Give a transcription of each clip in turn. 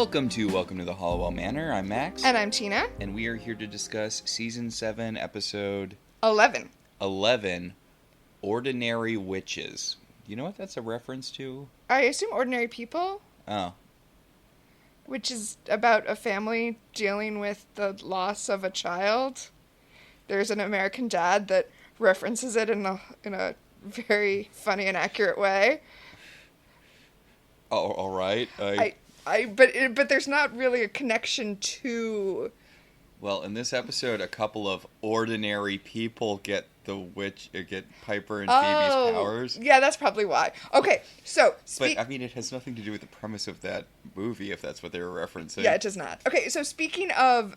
Welcome to the Halliwell Manor. I'm Max. And I'm Tina. And we are here to discuss Season 7, Episode 11. Ordinary Witches. Do you know what that's a reference to? I assume Ordinary People. Oh. Which is about a family dealing with the loss of a child. There's an American Dad that references it in a very funny and accurate way. Oh, all right. But there's not really a connection to... Well, in this episode, a couple of ordinary people get Piper and Phoebe's powers. Yeah, that's probably why. Okay, so... But, I mean, it has nothing to do with the premise of that movie, if that's what they were referencing. Yeah, it does not. Okay, so speaking of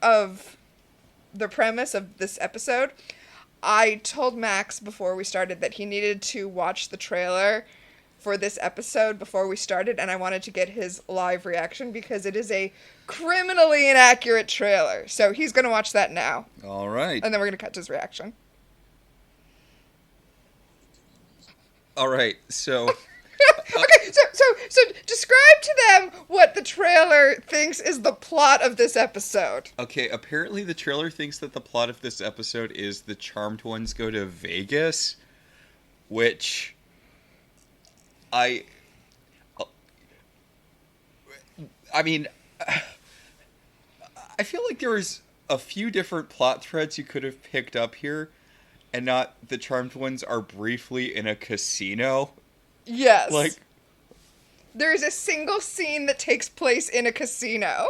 the premise of this episode, I told Max before we started that he needed to watch the trailer for this episode before we started, and I wanted to get his live reaction because it is a criminally inaccurate trailer. So he's going to watch that now. All right. And then we're going to cut to his reaction. All right, so... Okay, so describe to them what the trailer thinks is the plot of this episode. Okay, apparently the trailer thinks that the plot of this episode is the Charmed Ones go to Vegas, which... I mean, I feel like there was a few different plot threads you could have picked up here, and not the Charmed Ones are briefly in a casino. Yes. Like, there is a single scene that takes place in a casino.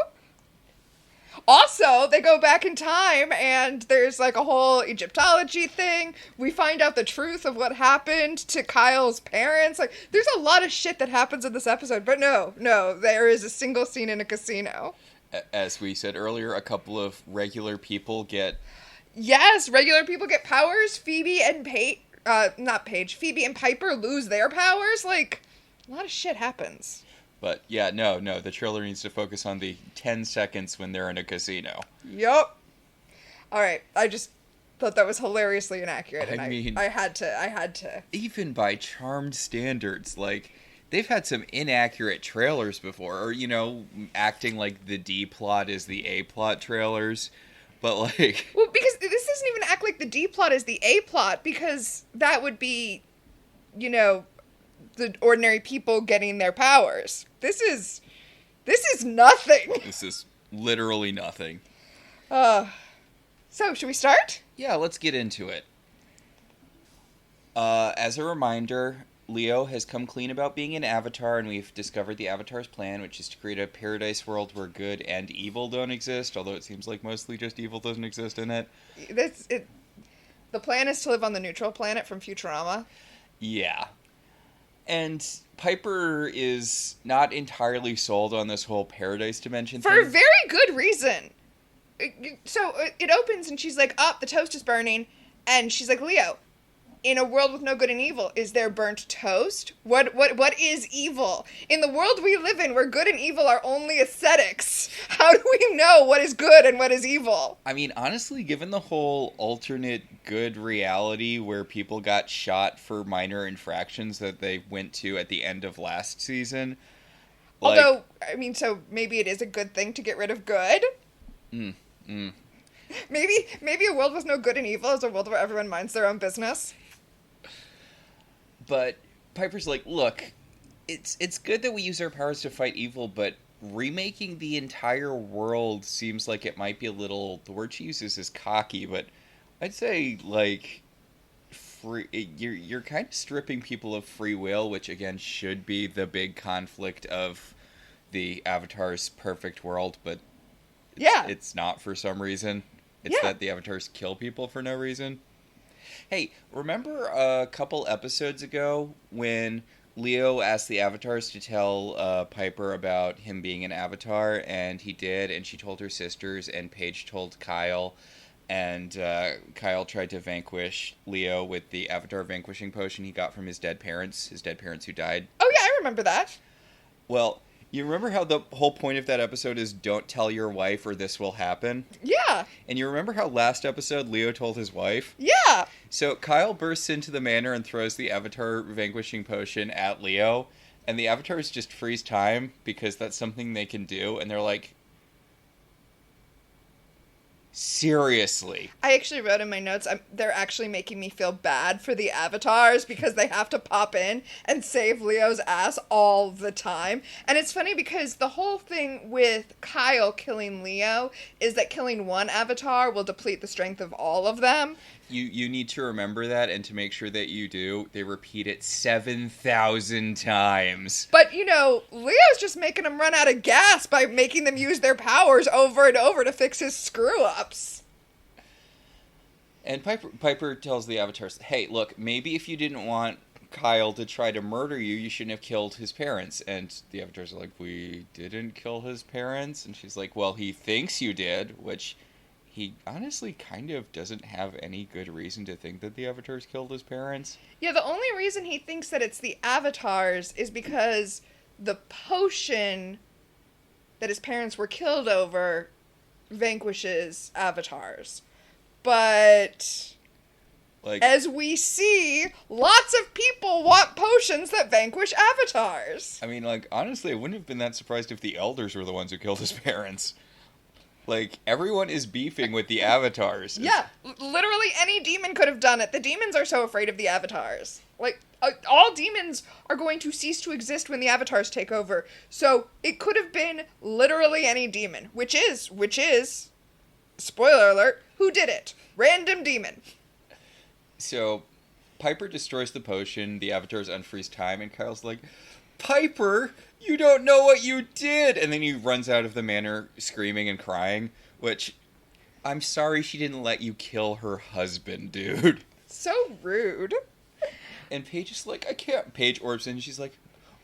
Also, they go back in time, and there's like a whole Egyptology thing. We find out the truth of what happened to Kyle's parents. Like, there's a lot of shit that happens in this episode, but no, there is a single scene in a casino. As we said earlier, a couple of regular people get... Yes, regular people get powers. Phoebe and Phoebe and Piper lose their powers. Like, a lot of shit happens. But, yeah, no, the trailer needs to focus on the 10 seconds when they're in a casino. Yup. Alright, I just thought that was hilariously inaccurate, and I had to. Even by Charmed standards, like, they've had some inaccurate trailers before, or, acting like the D plot is the A plot trailers, but, like... Well, because this doesn't even act like the D plot is the A plot, because that would be, the ordinary people getting their powers. This is nothing. This is literally nothing. So, should we start? Yeah, let's get into it. As a reminder, Leo has come clean about being an avatar, and we've discovered the Avatar's plan, which is to create a paradise world where good and evil don't exist, although it seems like mostly just evil doesn't exist in it. The plan is to live on the neutral planet from Futurama. Yeah. And Piper is not entirely sold on this whole paradise dimension thing. For a very good reason. So it opens and she's like, the toast is burning. And she's like, Leo, in a world with no good and evil, is there burnt toast? What is evil? In the world we live in, where good and evil are only aesthetics, how do we know what is good and what is evil? I mean, honestly, given the whole alternate good reality where people got shot for minor infractions that they went to at the end of last season... Although, I mean, so maybe it is a good thing to get rid of good? Maybe a world with no good and evil is a world where everyone minds their own business. But Piper's like, look, it's good that we use our powers to fight evil, but remaking the entire world seems like it might be a little... The word she uses is cocky, but I'd say, like, you're kind of stripping people of free will, which, again, should be the big conflict of the Avatar's perfect world, but it's not for some reason. It's that the Avatars kill people for no reason. Hey, remember a couple episodes ago when Leo asked the Avatars to tell Piper about him being an Avatar, and he did, and she told her sisters, and Paige told Kyle, and Kyle tried to vanquish Leo with the Avatar vanquishing potion he got from his dead parents who died. Oh yeah, I remember that. Well, you remember how the whole point of that episode is don't tell your wife or this will happen? Yeah. And you remember how last episode Leo told his wife? Yeah. So Kyle bursts into the manor and throws the Avatar vanquishing potion at Leo, And the avatars just freeze time because that's something they can do. And they're like, seriously. I actually wrote in my notes, they're actually making me feel bad for the avatars because they have to pop in and save Leo's ass all the time. And it's funny because the whole thing with Kyle killing Leo is that killing one avatar will deplete the strength of all of them. You need to remember that, and to make sure that you do, they repeat it 7,000 times. But, Leo's just making them run out of gas by making them use their powers over and over to fix his screw-ups. And Piper tells the avatars, hey, look, maybe if you didn't want Kyle to try to murder you, you shouldn't have killed his parents. And the avatars are like, we didn't kill his parents? And she's like, well, he thinks you did, which... he honestly kind of doesn't have any good reason to think that the avatars killed his parents. Yeah, the only reason he thinks that it's the avatars is because the potion that his parents were killed over vanquishes avatars. But... as we see, lots of people want potions that vanquish avatars. I mean, honestly, I wouldn't have been that surprised if the elders were the ones who killed his parents. Everyone is beefing with the avatars. Yeah, literally any demon could have done it. The demons are so afraid of the avatars. All demons are going to cease to exist when the avatars take over. So, it could have been literally any demon. Which is, spoiler alert, who did it? Random demon. So, Piper destroys the potion, the avatars unfreeze time, and Kyle's like, Piper, you don't know what you did! And then he runs out of the manor screaming and crying, which, I'm sorry she didn't let you kill her husband, dude. So rude. And Paige is like, I can't. Paige orbs in and she's like,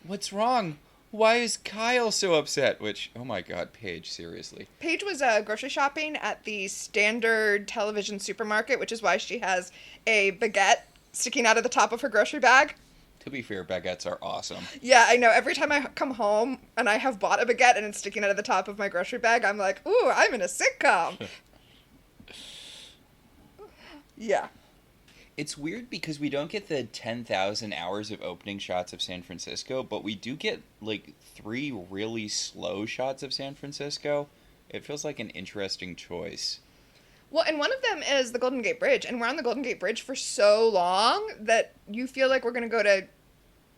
what's wrong? Why is Kyle so upset? Which, oh my god, Paige, seriously. Paige was grocery shopping at the standard television supermarket, which is why she has a baguette sticking out of the top of her grocery bag. To be fair, baguettes are awesome. Yeah, I know. Every time I come home and I have bought a baguette and it's sticking out of the top of my grocery bag, I'm like, ooh, I'm in a sitcom. Yeah. It's weird because we don't get the 10,000 hours of opening shots of San Francisco, but we do get, 3 really slow shots of San Francisco. It feels like an interesting choice. Well, and one of them is the Golden Gate Bridge, and we're on the Golden Gate Bridge for so long that you feel like we're going to go to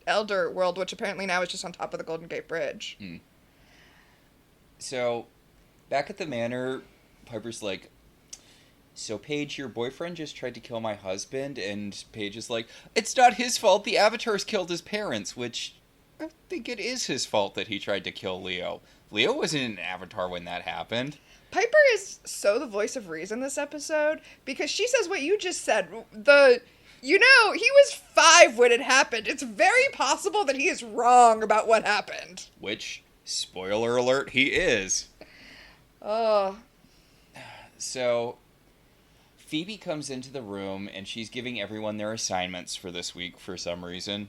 Elder World, which apparently now is just on top of the Golden Gate Bridge. So, back at the manor, Piper's like, so Paige, your boyfriend just tried to kill my husband, and Paige is like, it's not his fault, the avatars killed his parents, which I think it is his fault that he tried to kill Leo. Leo wasn't an avatar when that happened. Piper is so the voice of reason this episode, because she says what you just said. He was 5 when it happened. It's very possible that he is wrong about what happened. Which, spoiler alert, he is. Oh. So, Phoebe comes into the room, and she's giving everyone their assignments for this week for some reason.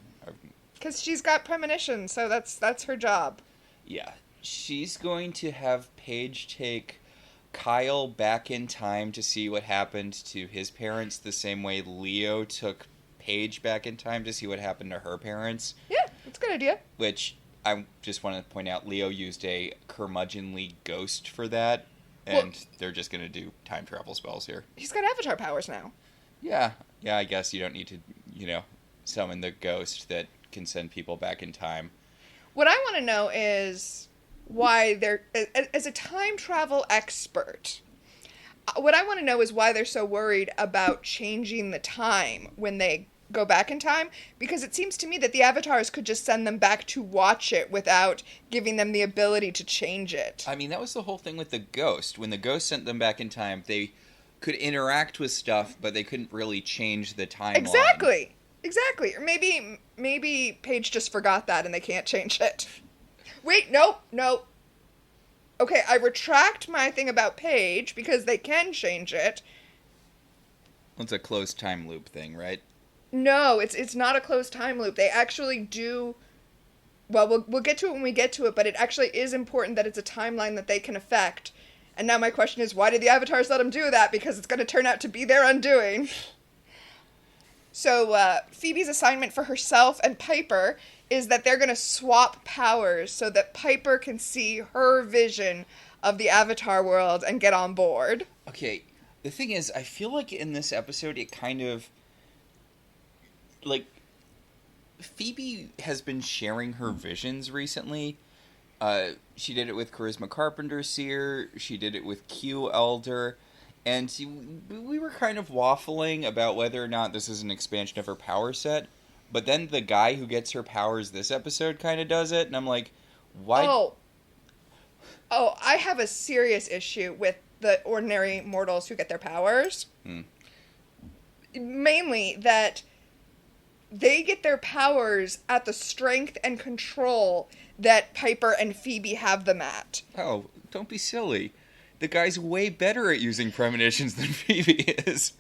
Because she's got premonition, so that's her job. Yeah. She's going to have Paige take Kyle back in time to see what happened to his parents the same way Leo took Paige back in time to see what happened to her parents. Yeah, that's a good idea. Which, I just want to point out, Leo used a curmudgeonly ghost for that, and they're just going to do time travel spells here. He's got avatar powers now. Yeah, I guess you don't need to, summon the ghost that can send people back in time. What I want to know is why they're, as a time travel expert, what I want to know is why they're so worried about changing the time when they go back in time, because it seems to me that the avatars could just send them back to watch it without giving them the ability to change it. I mean, that was the whole thing with the ghost. When the ghost sent them back in time, they could interact with stuff, but they couldn't really change the timeline. Exactly. Or maybe Paige just forgot that and they can't change it. Wait, no. Okay, I retract my thing about Paige because they can change it. It's a closed time loop thing, right? No, it's not a closed time loop. They actually do. Well, we'll get to it when we get to it, but it actually is important that it's a timeline that they can affect. And now my question is, why did the avatars let them do that? Because it's going to turn out to be their undoing. So, Phoebe's assignment for herself and Piper is that they're going to swap powers so that Piper can see her vision of the Avatar world and get on board. Okay, the thing is, I feel like in this episode it kind of, like, Phoebe has been sharing her visions recently. She did it with Charisma Carpenter Seer, she did it with Q Elder, and we were kind of waffling about whether or not this is an expansion of her power set, but then the guy who gets her powers this episode kind of does it, and I'm like, why? Oh, I have a serious issue with the ordinary mortals who get their powers. Mainly that they get their powers at the strength and control that Piper and Phoebe have them at. Oh, don't be silly. The guy's way better at using premonitions than Phoebe is.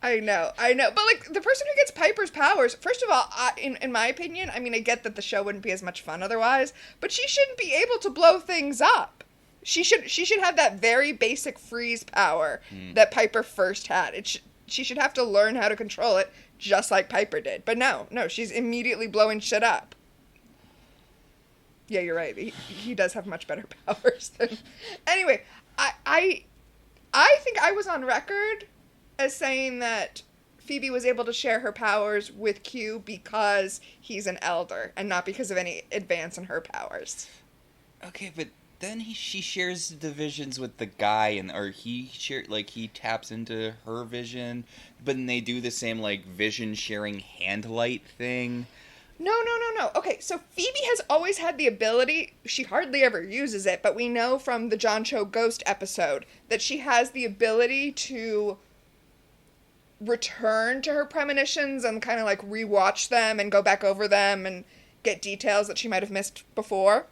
I know. But, like, the person who gets Piper's powers, first of all, in my opinion, I mean, I get that the show wouldn't be as much fun otherwise, but she shouldn't be able to blow things up. She should have that very basic freeze power that Piper first had. She should have to learn how to control it, just like Piper did. But no, she's immediately blowing shit up. Yeah, you're right. He does have much better powers than... Anyway, I think I was on record as saying that Phoebe was able to share her powers with Q because he's an elder, and not because of any advance in her powers. Okay, but then she shares the visions with the guy, he taps into her vision, but then they do the same, like, vision sharing hand light thing. No. Okay, so Phoebe has always had the ability, she hardly ever uses it, but we know from the John Cho Ghost episode that she has the ability to return to her premonitions and kind of, like, rewatch them and go back over them and get details that she might have missed before.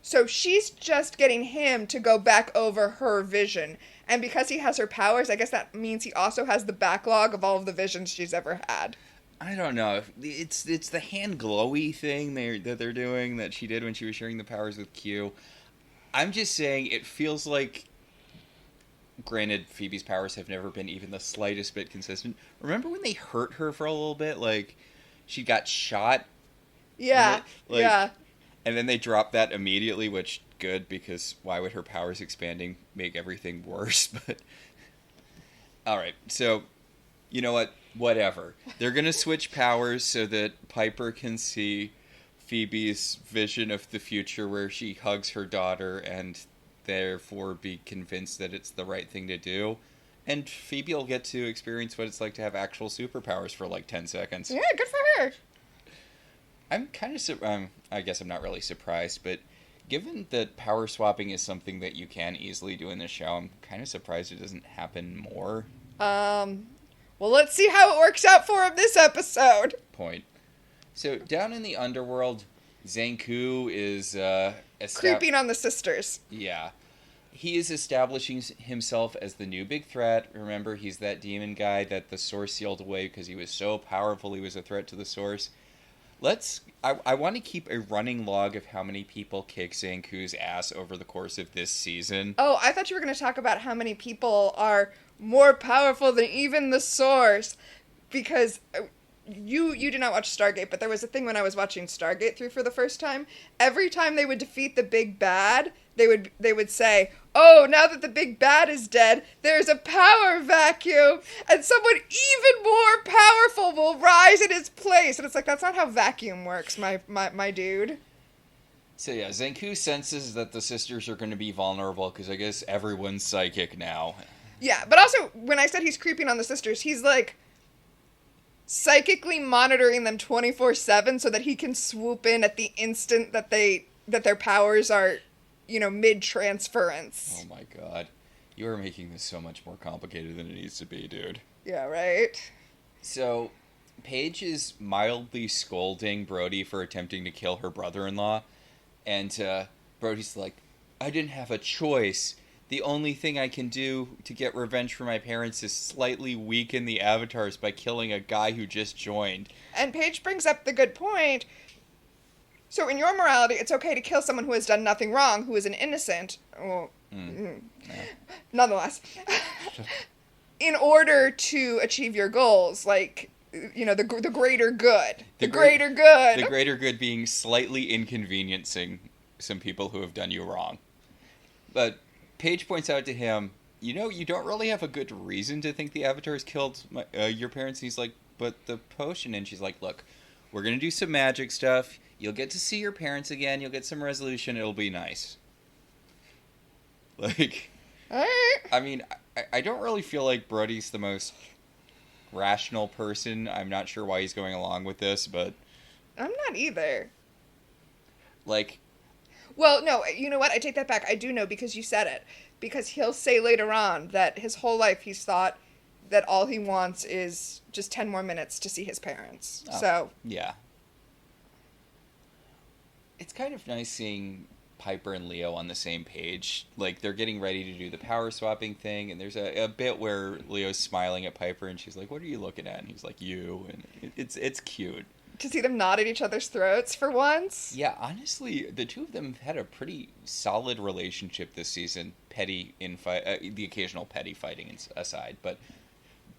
So she's just getting him to go back over her vision. And because he has her powers, I guess that means he also has the backlog of all of the visions she's ever had. I don't know. It's the hand glowy thing that they're doing that she did when she was sharing the powers with Q. I'm just saying it feels like... Granted, Phoebe's powers have never been even the slightest bit consistent. Remember when they hurt her for a little bit? Like, she got shot? Yeah, yeah. And then they dropped that immediately, which, good, because why would her powers expanding make everything worse? But, alright, so, you know what? Whatever. They're going to switch powers so that Piper can see Phoebe's vision of the future where she hugs her daughter and therefore be convinced that it's the right thing to do. And Phoebe will get to experience what it's like to have actual superpowers for like 10 seconds. Yeah, good for her. I'm kind of, I guess I'm not really surprised, but given that power swapping is something that you can easily do in this show, I'm kind of surprised it doesn't happen more. Well, let's see how it works out for him this episode. Point. So, down in the underworld, Zanku is, creeping on the sisters. Yeah. He is establishing himself as the new big threat. Remember, he's that demon guy that the Source sealed away because he was so powerful he was a threat to the Source. I want to keep a running log of how many people kick Zanku's ass over the course of this season. Oh, I thought you were going to talk about how many people are more powerful than even the Source. Because you did not watch Stargate, but there was a thing when I was watching Stargate through for the first time. Every time they would defeat the big bad, they would say, "Oh, now that the big bad is dead, there's a power vacuum, and someone even more powerful will rise in its place." And it's like, that's not how vacuum works, my dude. So yeah, Zanku senses that the sisters are going to be vulnerable because I guess everyone's psychic now. Yeah, but also, when I said he's creeping on the sisters, he's like psychically monitoring them 24/7 so that he can swoop in at the instant that their powers are, mid-transference. Oh my god. You are making this so much more complicated than it needs to be, dude. Yeah, right? So, Paige is mildly scolding Brody for attempting to kill her brother-in-law, and Brody's like, "I didn't have a choice. The only thing I can do to get revenge for my parents is slightly weaken the avatars by killing a guy who just joined." And Paige brings up the good point. So in your morality, it's okay to kill someone who has done nothing wrong, who is an innocent. Well, nonetheless. In order to achieve your goals, like, the greater good. The great- greater good. The greater good being slightly inconveniencing some people who have done you wrong. But Paige points out to him, you don't really have a good reason to think the Avatars killed your parents. And he's like, but the potion. And she's like, look, we're going to do some magic stuff. You'll get to see your parents again. You'll get some resolution. It'll be nice. Like, Alright. I mean, I don't really feel like Brody's the most rational person. I'm not sure why he's going along with this, but... I'm not either. Like... Well, no, you know what? I take that back. I do know because you said it. Because he'll say later on that his whole life he's thought that all he wants is just 10 more minutes to see his parents. Oh, so... Yeah. It's kind of nice seeing Piper and Leo on the same page. Like, they're getting ready to do the power swapping thing, and there's a bit where Leo's smiling at Piper, and she's like, what are you looking at? And he's like, you. And it's cute. To see them nod at each other's throats for once. Yeah, honestly, the two of them had a pretty solid relationship this season. The occasional petty fighting aside. But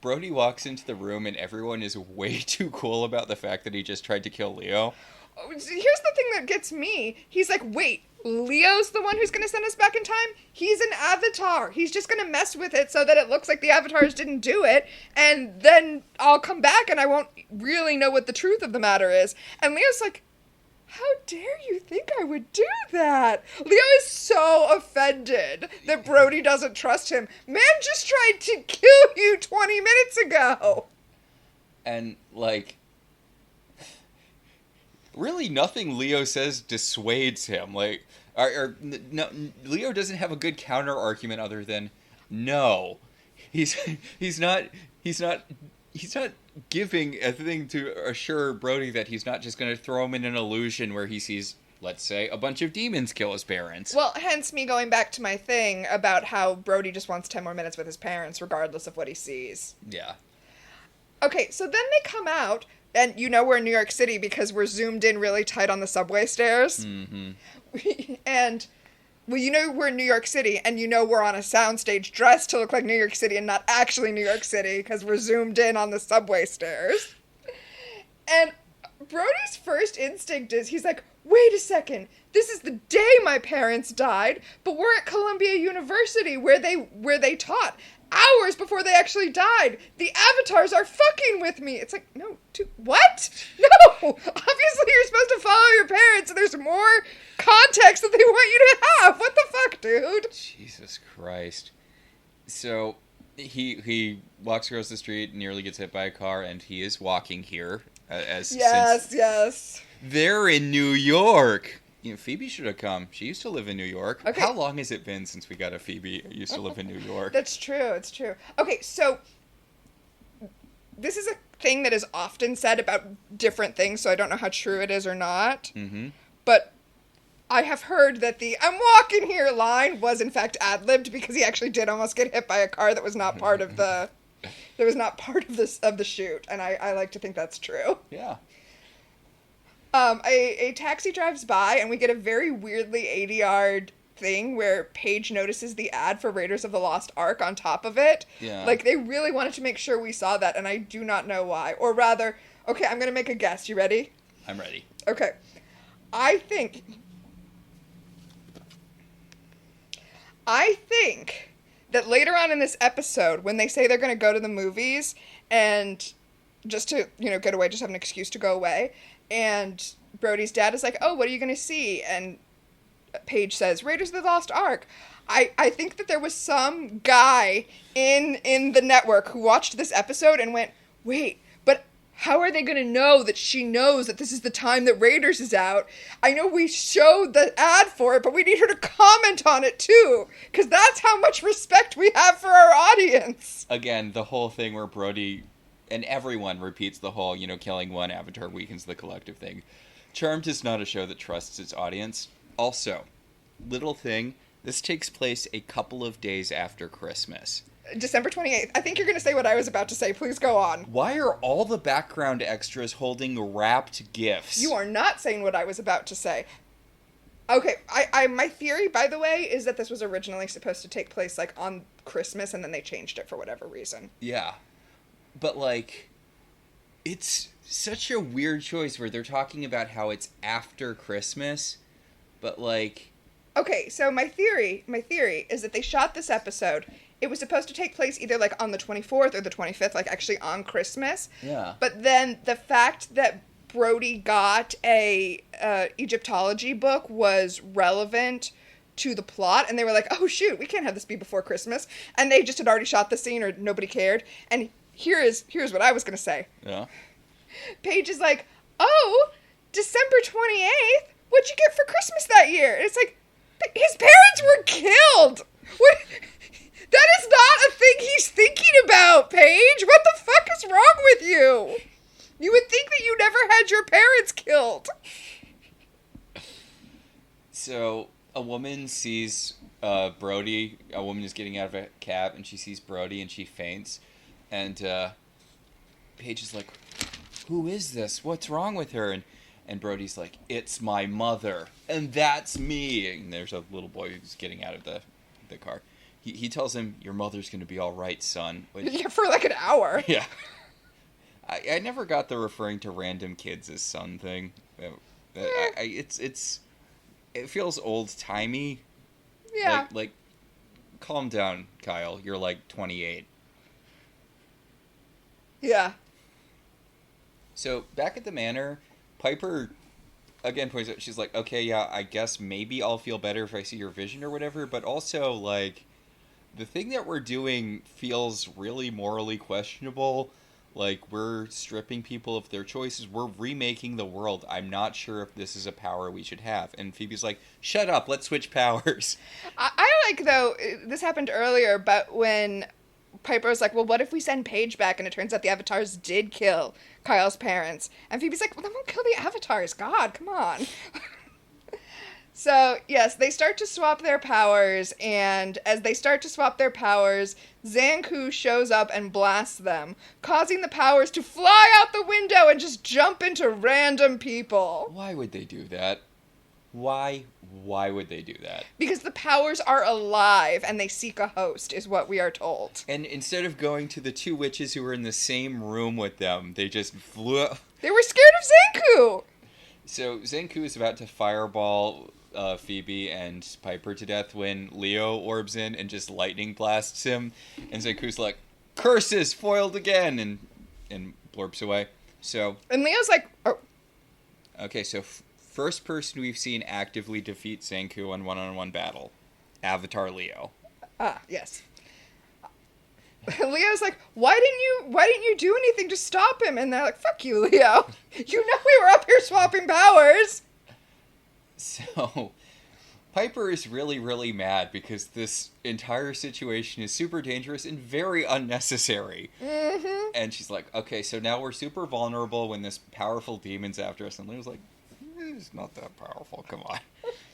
Brody walks into the room, and everyone is way too cool about the fact that he just tried to kill Leo. Here's the thing that gets me. He's like, wait, Leo's the one who's going to send us back in time? He's an avatar. He's just going to mess with it so that it looks like the avatars didn't do it, and then I'll come back and I won't really know what the truth of the matter is. And Leo's like, how dare you think I would do that? Leo is so offended that Brody doesn't trust him. Man just tried to kill you 20 minutes ago. And, like... really nothing Leo says dissuades him. Like, no, Leo doesn't have a good counter argument other than no. He's not giving a thing to assure Brody that he's not just going to throw him in an illusion where he sees, let's say, a bunch of demons kill his parents. Well, hence me going back to my thing about how Brody just wants 10 more minutes with his parents regardless of what he sees. Yeah. Okay, so then they come out. And we're in New York City because we're zoomed in really tight on the subway stairs. Mm-hmm. And, we're in New York City, and we're on a soundstage dressed to look like New York City and not actually New York City because we're zoomed in on the subway stairs. And Brody's first instinct is, he's like, wait a second, this is the day my parents died, but we're at Columbia University where they taught. Hours before they actually died. The avatars are fucking with me. It's like, no, what? No! Obviously you're supposed to follow your parents and there's more context that they want you to have. What the fuck, dude? Jesus Christ. So, he walks across the street, nearly gets hit by a car, and he is walking here. Yes. They're in New York. Phoebe should have come. She used to live in New York. Okay. How long has it been since we got a Phoebe who used to live in New York? That's true. It's true. Okay, so this is a thing that is often said about different things, so I don't know how true it is or not. Mm-hmm. But I have heard that the "I'm walking here" line was in fact ad-libbed because he actually did almost get hit by a car that was not part of the of the shoot, and I like to think that's true. Yeah. A taxi drives by, and we get a very weirdly ADR thing where Paige notices the ad for Raiders of the Lost Ark on top of it. Yeah. Like, they really wanted to make sure we saw that, and I do not know why. Or rather, okay, I'm going to make a guess. You ready? I'm ready. Okay. I think that later on in this episode, when they say they're going to go to the movies, and just to, get away, just have an excuse to go away, and Brody's dad is like, oh, what are you going to see? And Paige says, Raiders of the Lost Ark. I think that there was some guy in the network who watched this episode and went, wait, but how are they going to know that she knows that this is the time that Raiders is out? I know we showed the ad for it, but we need her to comment on it too, because that's how much respect we have for our audience. Again, the whole thing where Brody and everyone repeats the whole, killing one avatar weakens the collective thing. Charmed is not a show that trusts its audience. Also, little thing, this takes place a couple of days after Christmas. December 28th. I think you're going to say what I was about to say. Please go on. Why are all the background extras holding wrapped gifts? You are not saying what I was about to say. Okay, my theory, by the way, is that this was originally supposed to take place, on Christmas, and then they changed it for whatever reason. Yeah. But, It's such a weird choice where they're talking about how it's after Christmas, but like... Okay, so my theory is that they shot this episode. It was supposed to take place either like on the 24th or the 25th, like actually on Christmas. Yeah. But then the fact that Brody got a Egyptology book was relevant to the plot, and they were like, oh shoot, we can't have this be before Christmas. And they just had already shot the scene, or nobody cared. And here's what I was going to say. Yeah. Paige is like, oh, December 28th? What'd you get for Christmas that year? And it's like, his parents were killed! What? That is not a thing he's thinking about, Paige! What the fuck is wrong with you? You would think that you never had your parents killed. So, a woman sees Brody. A woman is getting out of a cab, and she sees Brody, and she faints. And Paige is like, who is this? What's wrong with her? And Brody's like, it's my mother. And that's me. And there's a little boy who's getting out of the car. He tells him, your mother's going to be all right, son. Which, yeah, for like an hour. Yeah. I never got the referring to random kids as son thing. It feels old-timey. Yeah. Like, calm down, Kyle. You're like 28. Yeah. So, back at the manor, Piper, again, points out, she's like, okay, yeah, I guess maybe I'll feel better if I see your vision or whatever, but also, like, the thing that we're doing feels really morally questionable. Like, we're stripping people of their choices. We're remaking the world. I'm not sure if this is a power we should have. And Phoebe's like, shut up, let's switch powers. I like, though, this happened earlier, but when Piper was like, well, what if we send Paige back? And it turns out the Avatars did kill Kyle's parents. And Phoebe's like, well, then we'll kill the Avatars. God, come on. So, yes, they start to swap their powers, and as they start to swap their powers, Zanku shows up and blasts them, causing the powers to fly out the window and just jump into random people. Why would they do that? Why would they do that? Because the powers are alive, and they seek a host, is what we are told. And instead of going to the two witches who were in the same room with them, they just flew up. They were scared of Zanku! So, Zanku is about to fireball Phoebe and Piper to death when Leo orbs in and just lightning blasts him, and Zanku's like, curses, foiled again, and blurps away. So, and Leo's like, oh. Okay, so first person we've seen actively defeat Zanku in one-on-one battle, Avatar Leo. Ah, yes. Leo's like, why didn't you do anything to stop him? And they're like, fuck you, Leo. You know we were up here swapping powers. So, Piper is really, really mad because this entire situation is super dangerous and very unnecessary. Mm-hmm. And she's like, okay, so now we're super vulnerable when this powerful demon's after us. And Leo's like, it's not that powerful, come on.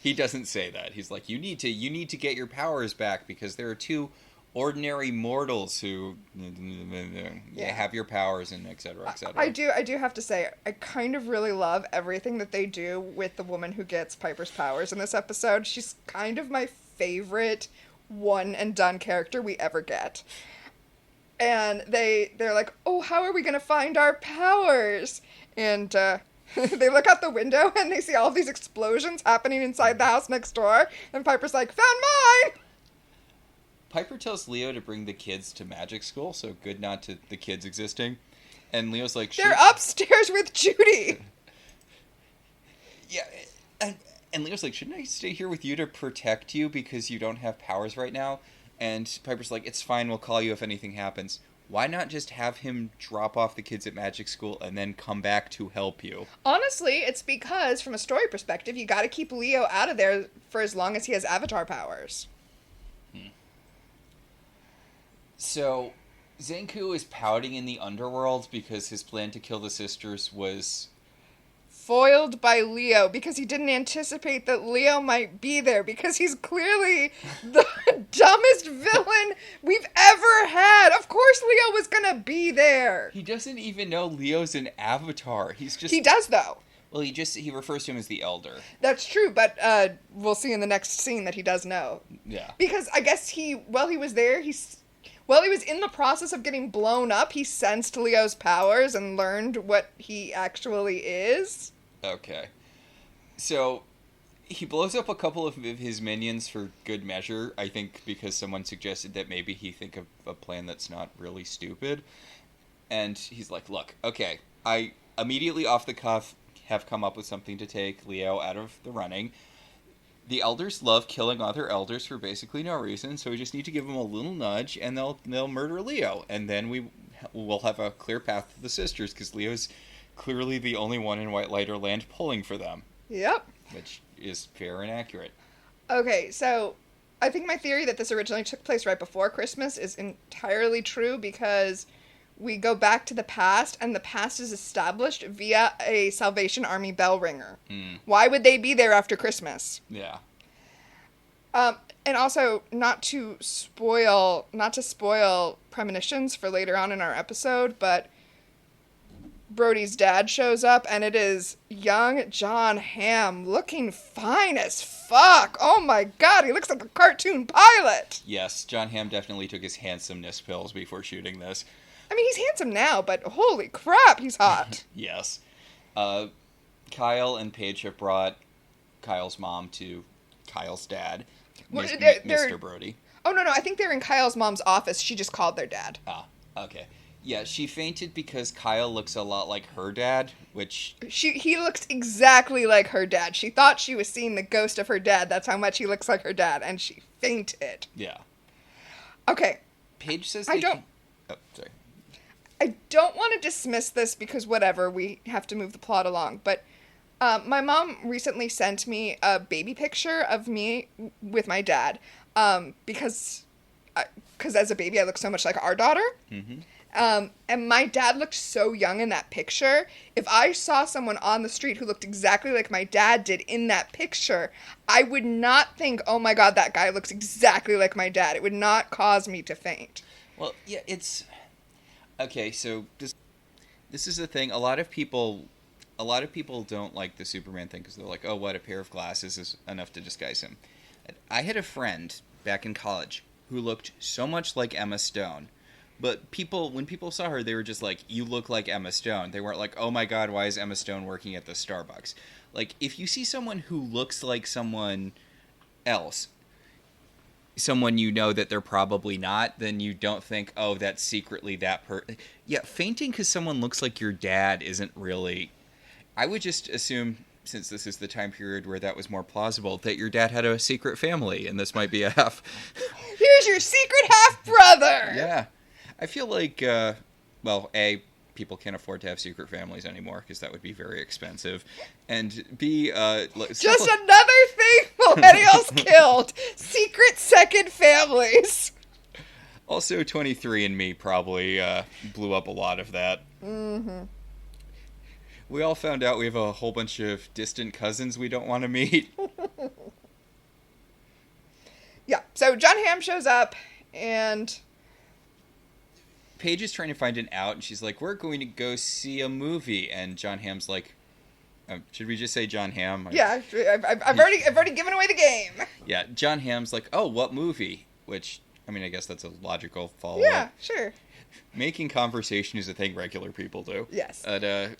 He doesn't say that. He's like, you need to get your powers back because there are two ordinary mortals who have your powers and etc. etc. I do have to say, I kind of really love everything that they do with the woman who gets Piper's powers in this episode. She's kind of my favorite one and done character we ever get. And they're like, oh, how are we going to find our powers? And they look out the window and they see all of these explosions happening inside the house next door. And Piper's like, found mine! Piper tells Leo to bring the kids to magic school, so good not to the kids existing. And Leo's like, they're upstairs with Judy! Yeah, and Leo's like, shouldn't I stay here with you to protect you because you don't have powers right now? And Piper's like, it's fine, we'll call you if anything happens. Why not just have him drop off the kids at magic school and then come back to help you? Honestly, it's because, from a story perspective, you gotta keep Leo out of there for as long as he has Avatar powers. So, Zanku is pouting in the underworld because his plan to kill the sisters was foiled by Leo because he didn't anticipate that Leo might be there because he's clearly the dumbest villain we've ever had. Of course Leo was gonna be there. He doesn't even know Leo's an avatar. He does, though. Well, he refers to him as the Elder. That's true, but we'll see in the next scene that he does know. Yeah. Because I guess while he was there, he While he was in the process of getting blown up, he sensed Leo's powers and learned what he actually is. Okay. So, he blows up a couple of his minions for good measure, I think because someone suggested that maybe he think of a plan that's not really stupid. And he's like, look, okay, I immediately off the cuff have come up with something to take Leo out of the running. The elders love killing other elders for basically no reason, so we just need to give them a little nudge, and they'll murder Leo, and then we'll have a clear path to the sisters, because Leo's clearly the only one in White Lighter Land pulling for them. Yep. Which is fair and accurate. Okay, so I think my theory that this originally took place right before Christmas is entirely true, because we go back to the past, and the past is established via a Salvation Army bell ringer. Why would they be there after Christmas? Yeah. And also, not to spoil premonitions for later on in our episode, but Brody's dad shows up, and it is young John Hamm, looking fine as fuck. Oh my god, he looks like a cartoon pilot. Yes, John Hamm definitely took his handsomeness pills before shooting this. I mean, he's handsome now, but holy crap, he's hot. Yes. Kyle and Paige have brought Kyle's mom to Kyle's dad, Mr. Brody. Oh, no, I think they're in Kyle's mom's office. She just called their dad. Ah, okay. Yeah, she fainted because Kyle looks a lot like her dad, which... He looks exactly like her dad. She thought she was seeing the ghost of her dad. That's how much he looks like her dad, and she fainted. Yeah. Okay. Paige says Oh, sorry. I don't want to dismiss this because whatever, we have to move the plot along, but my mom recently sent me a baby picture of me with my dad, because as a baby I look so much like our daughter. Mm-hmm. And my dad looked so young in that picture. If I saw someone on the street who looked exactly like my dad did in that picture, I would not think, oh my god, that guy looks exactly like my dad. It would not cause me to faint. Well, yeah, it's... Okay, so this is the thing. A lot of people don't like the Superman thing because they're like, oh, what, a pair of glasses is enough to disguise him. I had a friend back in college who looked so much like Emma Stone, but when people saw her, they were just like, you look like Emma Stone. They weren't like, oh my god, why is Emma Stone working at the Starbucks? Like, if you see someone who looks like someone else, someone you know that they're probably not, then you don't think, oh, that's secretly that person. Yeah, fainting because someone looks like your dad isn't really... I would just assume, since this is the time period where that was more plausible, that your dad had a secret family, and this might be a half... Here's your secret half-brother! Yeah. I feel like, people can't afford to have secret families anymore, because that would be very expensive. And B, just another thing millennials killed. Secret second families. Also, 23andMe probably blew up a lot of that. Mm-hmm. We all found out we have a whole bunch of distant cousins we don't want to meet. Yeah, so John Hamm shows up, and... Paige is trying to find an out, and she's like, we're going to go see a movie. And John Hamm's like, should we just say John Hamm? Yeah, I've already given away the game. Yeah, John Hamm's like, oh, what movie? Which, I mean, I guess that's a logical follow-up. Yeah, sure. Making conversation is a thing regular people do. Yes.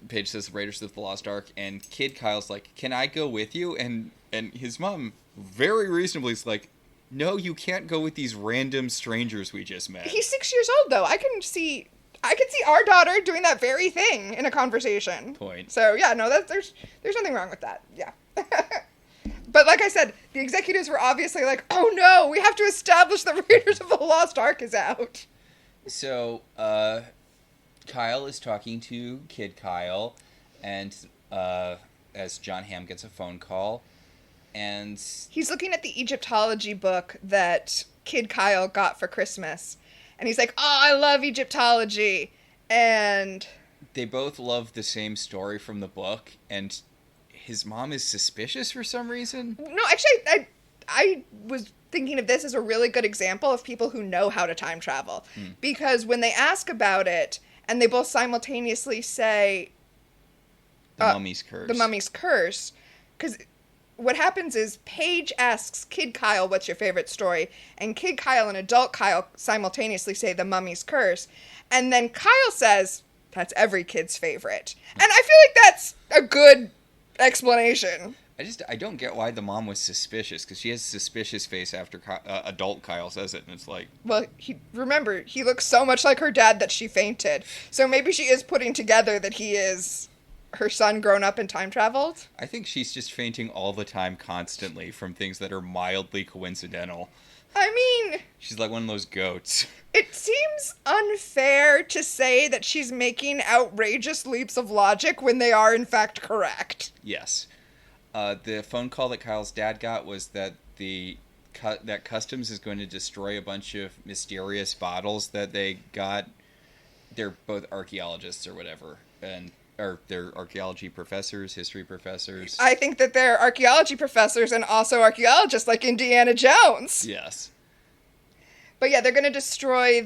Paige says Raiders of the Lost Ark, and Kid Kyle's like, can I go with you? And his mom very reasonably is like, no, you can't go with these random strangers we just met. He's 6 years old, though. I can see our daughter doing that very thing in a conversation. Point. So yeah, no, there's nothing wrong with that. Yeah. But like I said, the executives were obviously like, oh no, we have to establish the Raiders of the Lost Ark is out. So, Kyle is talking to Kid Kyle, and as John Hamm gets a phone call, and... He's looking at the Egyptology book that Kid Kyle got for Christmas, and he's like, oh, I love Egyptology, and... They both love the same story from the book, and his mom is suspicious for some reason? No, actually, I was thinking of this as a really good example of people who know how to time travel. Because when they ask about it, and they both simultaneously say... The Mummy's Curse. The Mummy's Curse. Because what happens is Paige asks Kid Kyle, what's your favorite story? And Kid Kyle and adult Kyle simultaneously say the mummy's curse. And then Kyle says, that's every kid's favorite. And I feel like that's a good explanation. I don't get why the mom was suspicious, because she has a suspicious face after adult Kyle says it, and it's like... Well, remember, he looks so much like her dad that she fainted. So maybe she is putting together that he is her son grown up and time traveled. I think she's just fainting all the time, constantly, from things that are mildly coincidental. I mean... She's like one of those goats. It seems unfair to say that she's making outrageous leaps of logic when they are, in fact, correct. Yes. The phone call that Kyle's dad got was that that Customs is going to destroy a bunch of mysterious bottles that they got. They're both archaeologists or whatever, or they're archaeology professors, history professors. I think that they're archaeology professors and also archaeologists like Indiana Jones. Yes. But yeah, they're going to destroy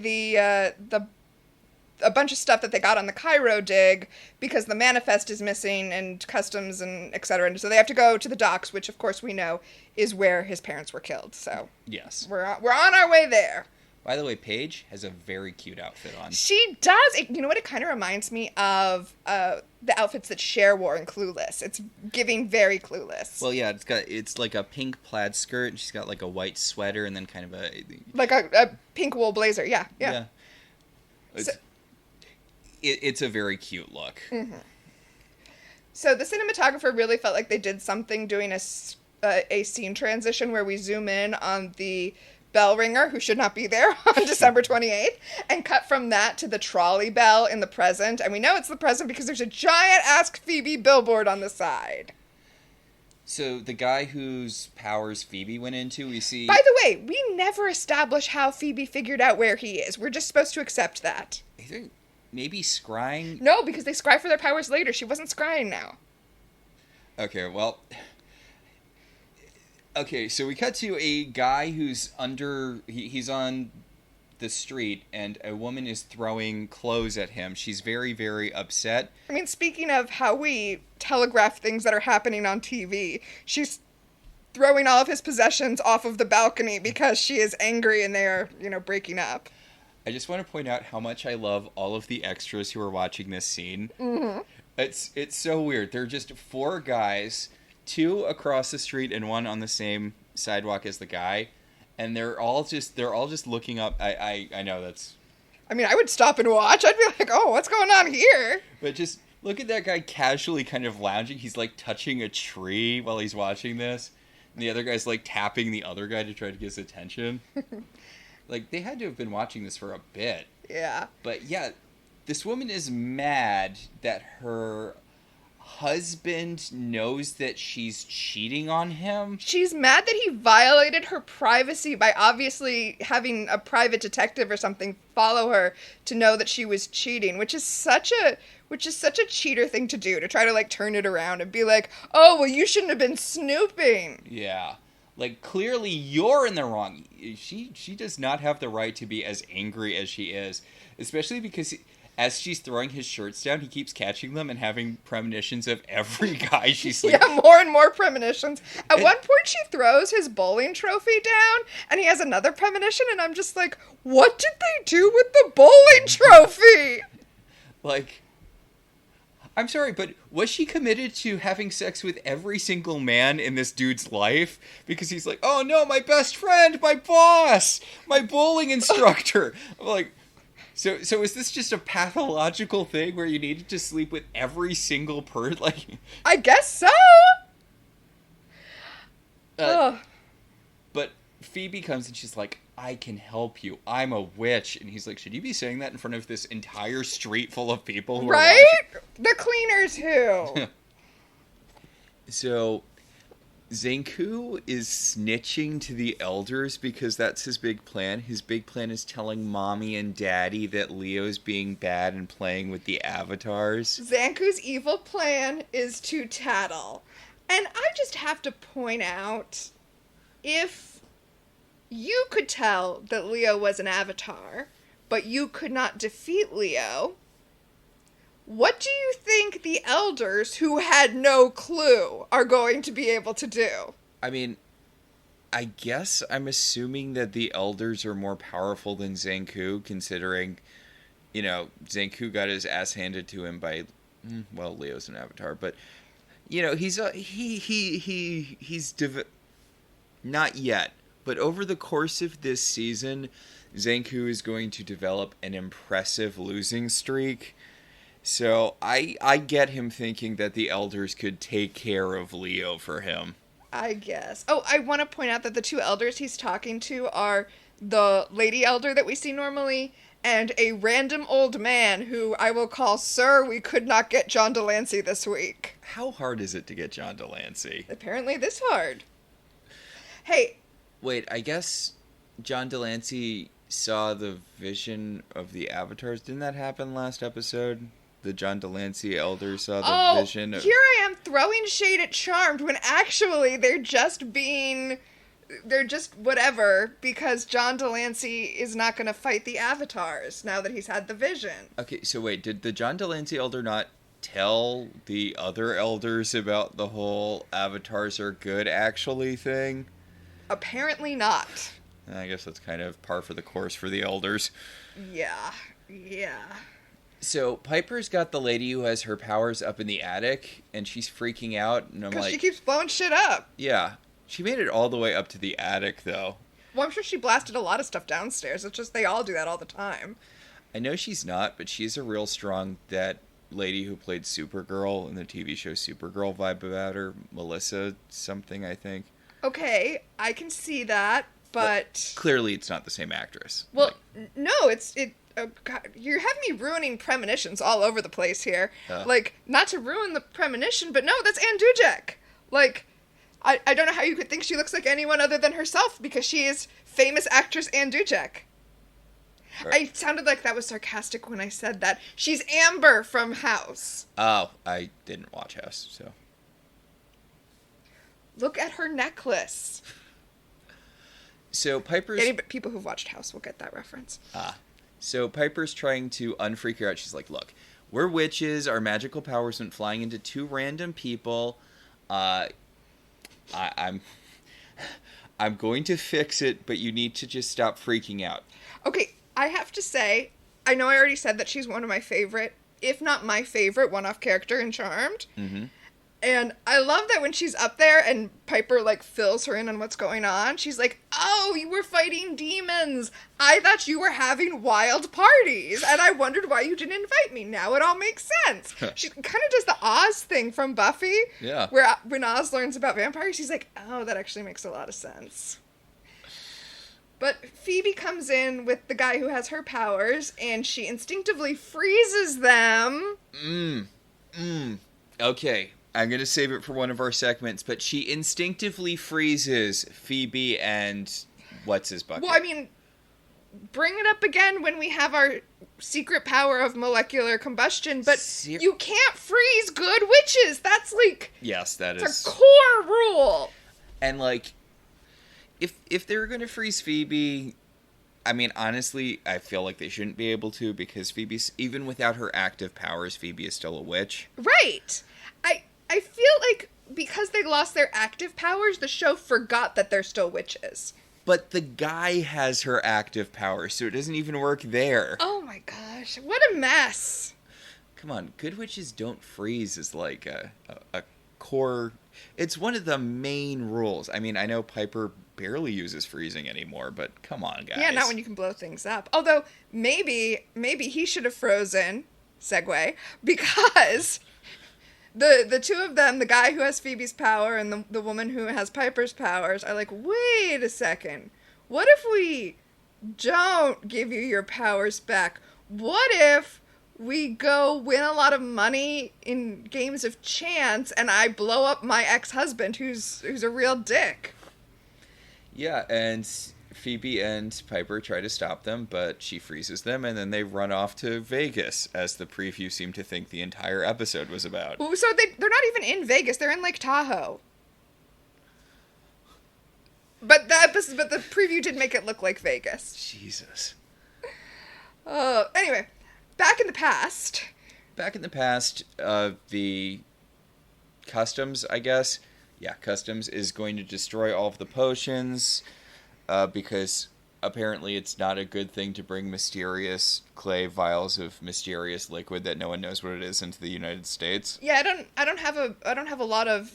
a bunch of stuff that they got on the Cairo dig because the manifest is missing and Customs and et cetera. And so they have to go to the docks, which of course we know is where his parents were killed. So yes, we're on our way there. By the way, Paige has a very cute outfit on. She does. You know what? It kind of reminds me of the outfits that Cher wore in Clueless. It's giving very Clueless. Well, yeah, it's like a pink plaid skirt, and she's got like a white sweater, and then kind of like a pink wool blazer. Yeah. It's a very cute look. Mm-hmm. So the cinematographer really felt like they did something doing a scene transition where we zoom in on the bell ringer, who should not be there, on December 28th, and cut from that to the trolley bell in the present. And we know it's the present because there's a giant Ask Phoebe billboard on the side. So the guy whose powers Phoebe went into, we see... By the way, we never establish how Phoebe figured out where he is. We're just supposed to accept that. I think maybe scrying? No, because they scry for their powers later. She wasn't scrying now. Okay, well... Okay, so we cut to a guy who's he's on the street, and a woman is throwing clothes at him. She's very, very upset. I mean, speaking of how we telegraph things that are happening on TV, she's throwing all of his possessions off of the balcony because she is angry and they are, breaking up. I just want to point out how much I love all of the extras who are watching this scene. Mm-hmm. It's so weird. They're just four guys, two across the street and one on the same sidewalk as the guy, and they're all just looking up. I know that's... I mean, I would stop and watch. I'd be like, oh, what's going on here? But just look at that guy casually kind of lounging. He's like touching a tree while he's watching this, and the other guy's like tapping the other guy to try to get his attention. Like, they had to have been watching this for a bit. Yeah. But yeah, this woman is mad that her husband knows that she's cheating on him. She's mad that he violated her privacy by obviously having a private detective or something follow her to know that she was cheating, which is such a cheater thing to do, to try to like turn it around and be like, oh, well, you shouldn't have been snooping. Yeah. Like, clearly you're in the wrong. She does not have the right to be as angry as she is, especially because as she's throwing his shirts down, he keeps catching them and having premonitions of every guy she's like... Yeah, more and more premonitions. At one point, she throws his bowling trophy down, and he has another premonition, and I'm just like, what did they do with the bowling trophy? Like, I'm sorry, but was she committed to having sex with every single man in this dude's life? Because he's like, oh no, my best friend, my boss, my bowling instructor. I'm like... So is this just a pathological thing where you needed to sleep with every single person? Like, I guess so. But Phoebe comes and she's like, I can help you. I'm a witch. And he's like, should you be saying that in front of this entire street full of people who are watching? The cleaners who? So Zanku is snitching to the elders because that's his big plan. His big plan is telling mommy and daddy that Leo's being bad and playing with the avatars. Zanku's evil plan is to tattle. And I just have to point out, if you could tell that Leo was an avatar, but you could not defeat Leo, What do you think the elders who had no clue are going to be able to do? I mean, I guess I'm assuming that the elders are more powerful than Zanku, considering, Zanku got his ass handed to him by, well, Leo's an avatar, but he's not yet, but over the course of this season, Zanku is going to develop an impressive losing streak. So I get him thinking that the elders could take care of Leo for him. I guess. Oh, I want to point out that the two elders he's talking to are the lady elder that we see normally and a random old man who I will call Sir. We could not get John Delancey this week. How hard is it to get John Delancey? Apparently this hard. Hey. Wait, I guess John Delancey saw the vision of the avatars. Didn't that happen last episode? The John Delancey elder saw the vision of... Here I am throwing shade at Charmed when actually they're just whatever because John Delancey is not going to fight the avatars now that he's had the vision. Okay, so wait, did the John Delancey elder not tell the other elders about the whole avatars are good actually thing? Apparently not. I guess that's kind of par for the course for the elders. Yeah. So Piper's got the lady who has her powers up in the attic, and she's freaking out, and I'm like... Because she keeps blowing shit up. Yeah. She made it all the way up to the attic, though. Well, I'm sure she blasted a lot of stuff downstairs. It's just they all do that all the time. I know she's not, but she's a real strong... That lady who played Supergirl in the TV show Supergirl vibe about her. Melissa something, I think. Okay, I can see that, but clearly it's not the same actress. Well, no, oh God, you're having me ruining premonitions all over the place here. Not to ruin the premonition, but no, that's Ann Dujek. I don't know how you could think she looks like anyone other than herself, because she is famous actress Ann Dujek. Right. I sounded like that was sarcastic when I said that. She's Amber from House. Oh, I didn't watch House, so... Look at her necklace. So Piper's... People who've watched House will get that reference. So Piper's trying to unfreak her out. She's like, look, we're witches. Our magical powers went flying into two random people. I'm going to fix it, but you need to just stop freaking out. Okay, I have to say, I know I already said that she's one of my favorite, if not my favorite, one-off character in Charmed. Mm-hmm. And I love that when she's up there and Piper, fills her in on what's going on. She's like, oh, you were fighting demons. I thought you were having wild parties. And I wondered why you didn't invite me. Now it all makes sense. She kind of does the Oz thing from Buffy. Yeah. Where when Oz learns about vampires, she's like, oh, that actually makes a lot of sense. But Phoebe comes in with the guy who has her powers, and she instinctively freezes them. Okay. I'm going to save it for one of our segments, but she instinctively freezes Phoebe and what's-his-bucket. Well, I mean, bring it up again when we have our secret power of molecular combustion, but you can't freeze good witches. That's Yes, that is a core rule. And if they were going to freeze Phoebe, I mean, honestly, I feel like they shouldn't be able to, because Phoebe's, even without her active powers, Phoebe is still a witch. Right. I feel like because they lost their active powers, the show forgot that they're still witches. But the guy has her active powers, so it doesn't even work there. Oh my gosh, what a mess. Come on, good witches don't freeze is like a core... It's one of the main rules. I mean, I know Piper barely uses freezing anymore, but come on, guys. Yeah, not when you can blow things up. Although, maybe he should have frozen, segue, because... The two of them, the guy who has Phoebe's power and the woman who has Piper's powers, are like, wait a second. What if we don't give you your powers back? What if we go win a lot of money in games of chance and I blow up my ex-husband who's a real dick? Yeah, and Phoebe and Piper try to stop them, but she freezes them, and then they run off to Vegas, as the preview seemed to think the entire episode was about. Ooh, so they're not even in Vegas, they're in Lake Tahoe. But the preview did make it look like Vegas. Jesus. Anyway, back in the past, back in the past, the customs, I guess, yeah, customs is going to destroy all of the potions, because apparently it's not a good thing to bring mysterious clay vials of mysterious liquid that no one knows what it is into the United States. Yeah, I don't have a lot of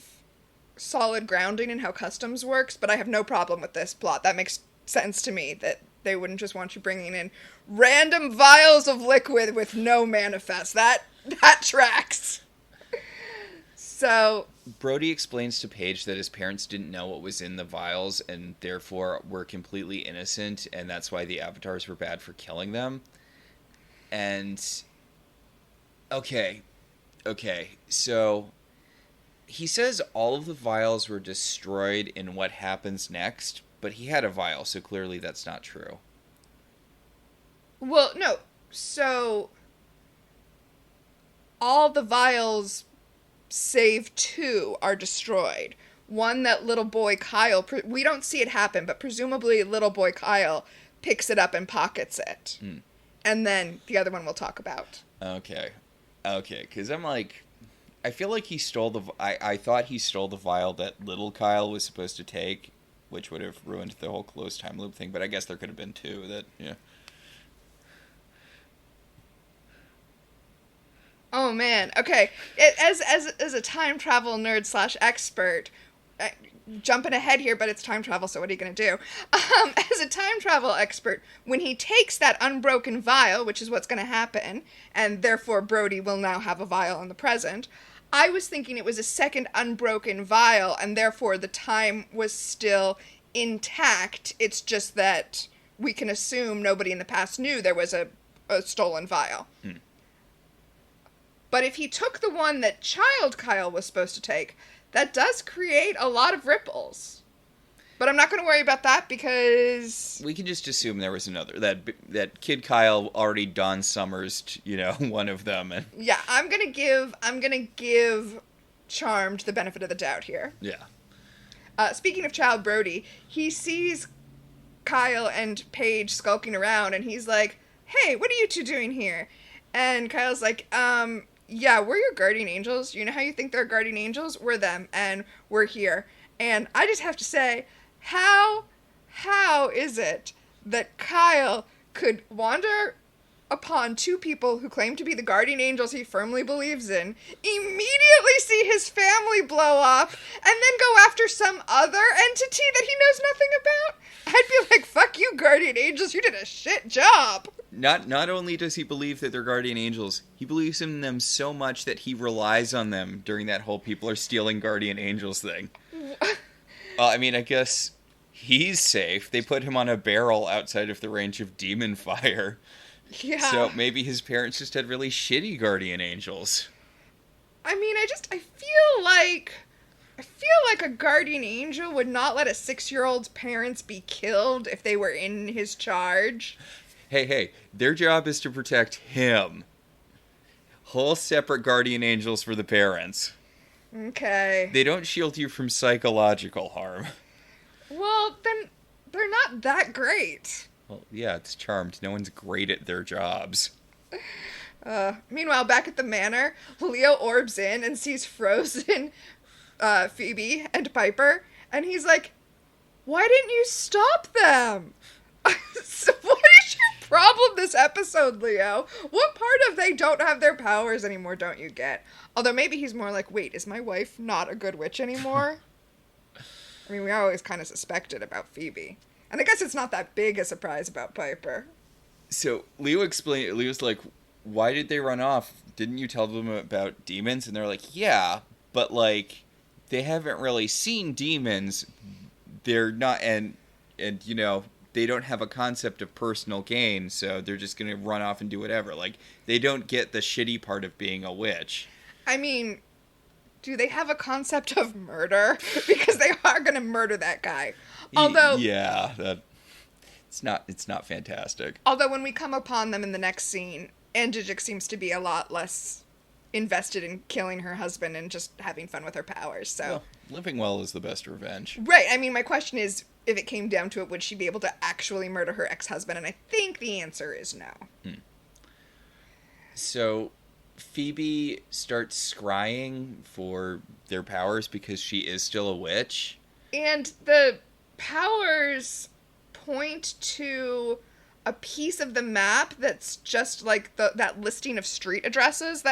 solid grounding in how customs works, but I have no problem with this plot. That makes sense to me that they wouldn't just want you bringing in random vials of liquid with no manifest. That tracks. So Brody explains to Paige that his parents didn't know what was in the vials and therefore were completely innocent, and that's why the avatars were bad for killing them. And okay, so he says all of the vials were destroyed in what happens next, but he had a vial, so clearly that's not true. well, no. So all the vials save 2 are destroyed. One that little boy Kyle, we don't see it happen, but presumably little boy Kyle picks it up and pockets it. And then the other one we'll talk about. Okay, because I'm like, I feel like he stole I thought he stole the vial that little Kyle was supposed to take, which would have ruined the whole closed time loop thing, but I guess there could have been 2 that, yeah. Oh man. Okay. As a time travel nerd / expert, jumping ahead here, but it's time travel, so what are you gonna do? As a time travel expert, when he takes that unbroken vial, which is what's gonna happen, and therefore Brody will now have a vial in the present, I was thinking it was a second unbroken vial, and therefore the time was still intact. It's just that we can assume nobody in the past knew there was a stolen vial. But if he took the one that child Kyle was supposed to take, that does create a lot of ripples. But I'm not going to worry about that because We can just assume there was another. That kid Kyle already Don Summers, one of them. And yeah, I'm gonna give Charmed the benefit of the doubt here. yeah. Speaking of child Brody, he sees Kyle and Paige skulking around, and he's like, "Hey, what are you two doing here?" And Kyle's like, yeah, we're your guardian angels. You know how you think they're guardian angels? We're them, and we're here. And I just have to say, how is it that Kyle could wander upon 2 people who claim to be the guardian angels he firmly believes in, immediately see his family blow up, and then go after some other entity that he knows nothing about? I'd be like, fuck you, guardian angels, you did a shit job. Not only does he believe that they're guardian angels, he believes in them so much that he relies on them during that whole people are stealing guardian angels thing. I mean, I guess he's safe. They put him on a barrel outside of the range of demon fire. Yeah. So maybe his parents just had really shitty guardian angels. I mean, I feel like a guardian angel would not let a 6-year-old's parents be killed if they were in his charge. Hey, their job is to protect him. Whole separate guardian angels for the parents. Okay. They don't shield you from psychological harm. Well, then they're not that great. Well, yeah, it's Charmed. No one's great at their jobs. Meanwhile, back at the manor, Leo orbs in and sees frozen Phoebe and Piper, and he's like, "Why didn't you stop them?" So what is your problem this episode, Leo? What part of they don't have their powers anymore don't you get? Although maybe he's more like, wait, is my wife not a good witch anymore? I mean, we always kind of suspected about Phoebe. And I guess it's not that big a surprise about Piper. So Leo's like, why did they run off? Didn't you tell them about demons? And they're like, yeah, but like, they haven't really seen demons. They're not, and they don't have a concept of personal gain, so they're just gonna run off and do whatever. Like, they don't get the shitty part of being a witch. I mean, do they have a concept of murder? Because they are gonna murder that guy. Although, yeah, it's not fantastic. Although when we come upon them in the next scene, Anjijik seems to be a lot less invested in killing her husband and just having fun with her powers. So well, living well is the best revenge. Right. I mean, my question is, if it came down to it, would she be able to actually murder her ex-husband? And I think the answer is no. So Phoebe starts scrying for their powers because she is still a witch. And the powers point to a piece of the map that's just like that listing of street addresses.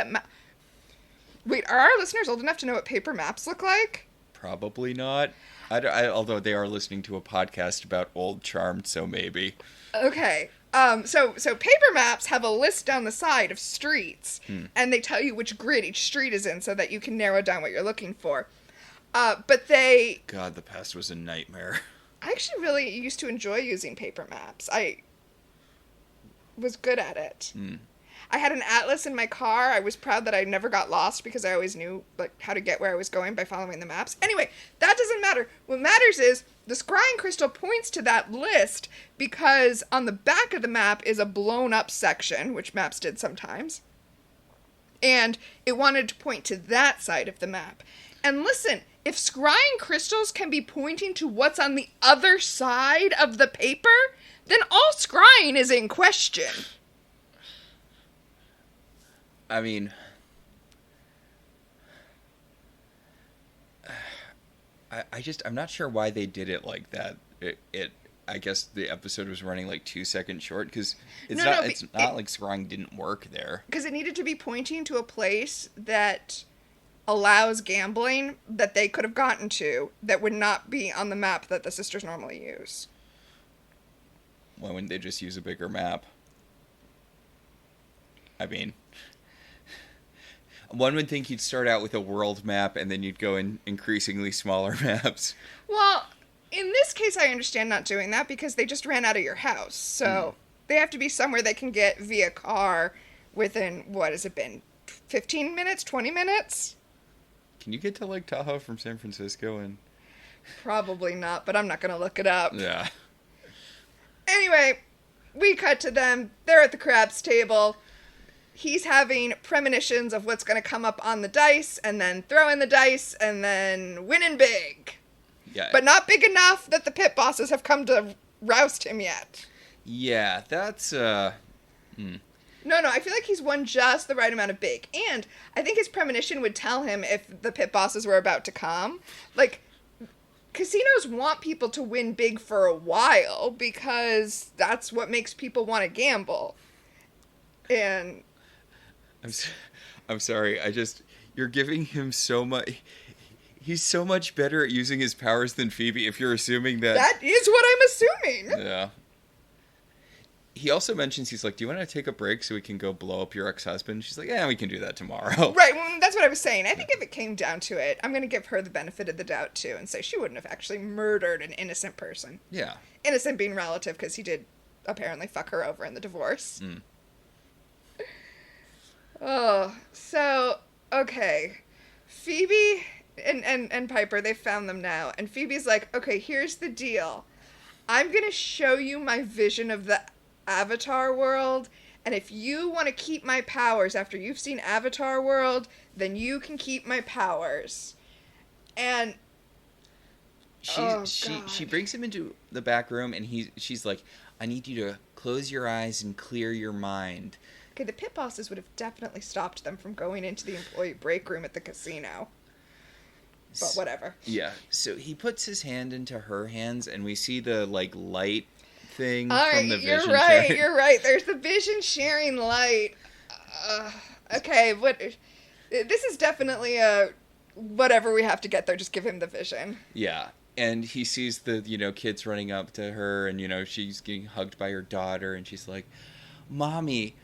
Wait, are our listeners old enough to know what paper maps look like? Probably not. Although they are listening to a podcast about Old Charmed, so maybe. Okay. So paper maps have a list down the side of streets, and they tell you which grid each street is in so that you can narrow down what you're looking for. But they... God, the past was a nightmare. I actually really used to enjoy using paper maps. I was good at it. I had an atlas in my car. I was proud that I never got lost because I always knew like how to get where I was going by following the maps. Anyway, that doesn't matter. What matters is the scrying crystal points to that list because on the back of the map is a blown up section, which maps did sometimes. And it wanted to point to that side of the map. And listen, if scrying crystals can be pointing to what's on the other side of the paper, then all scrying is in question. I mean, I'm not sure why they did it like that. I guess the episode was running like 2 seconds short because it's not like scrying didn't work there. Because it needed to be pointing to a place that allows gambling that they could have gotten to that would not be on the map that the sisters normally use. Why wouldn't they just use a bigger map? I mean, one would think you'd start out with a world map and then you'd go in increasingly smaller maps. Well, in this case, I understand not doing that because they just ran out of your house. So they have to be somewhere they can get via car within, what has it been, 15 minutes, 20 minutes? Can you get to Lake Tahoe from San Francisco? And probably not, but I'm not going to look it up. Yeah. Anyway, we cut to them. They're at the craps table. He's having premonitions of what's going to come up on the dice, and then throwing the dice, and then winning big. Yeah. But not big enough that the pit bosses have come to roust him yet. Yeah, that's, No, I feel like he's won just the right amount of big. And I think his premonition would tell him if the pit bosses were about to come. Like, casinos want people to win big for a while because that's what makes people want to gamble. And... I'm sorry, you're giving him so much... He's so much better at using his powers than Phoebe if you're assuming that... That is what I'm assuming! Yeah. He also mentions, he's like, do you want to take a break so we can go blow up your ex-husband? She's like, yeah, we can do that tomorrow. Right, well, that's what I was saying. I think if it came down to it, I'm going to give her the benefit of the doubt, too, and say she wouldn't have actually murdered an innocent person. Yeah. Innocent being relative, because he did apparently fuck her over in the divorce. Oh, so, okay. Phoebe and Piper, they found them now, and Phoebe's like, okay, here's the deal. I'm going to show you my vision of the Avatar world, and if you want to keep my powers after you've seen Avatar world, then you can keep my powers. And she brings him into the back room, and she's like, I need you to close your eyes and clear your mind. Okay, the pit bosses would have definitely stopped them from going into the employee break room at the casino. But whatever. Yeah, so he puts his hand into her hands, and we see the, like, light thing all from right, the vision you're right. There's the vision sharing light. Okay, this is definitely a whatever we have to get there, just give him the vision. Yeah, and he sees the, kids running up to her, and, she's getting hugged by her daughter, and she's like, Mommy,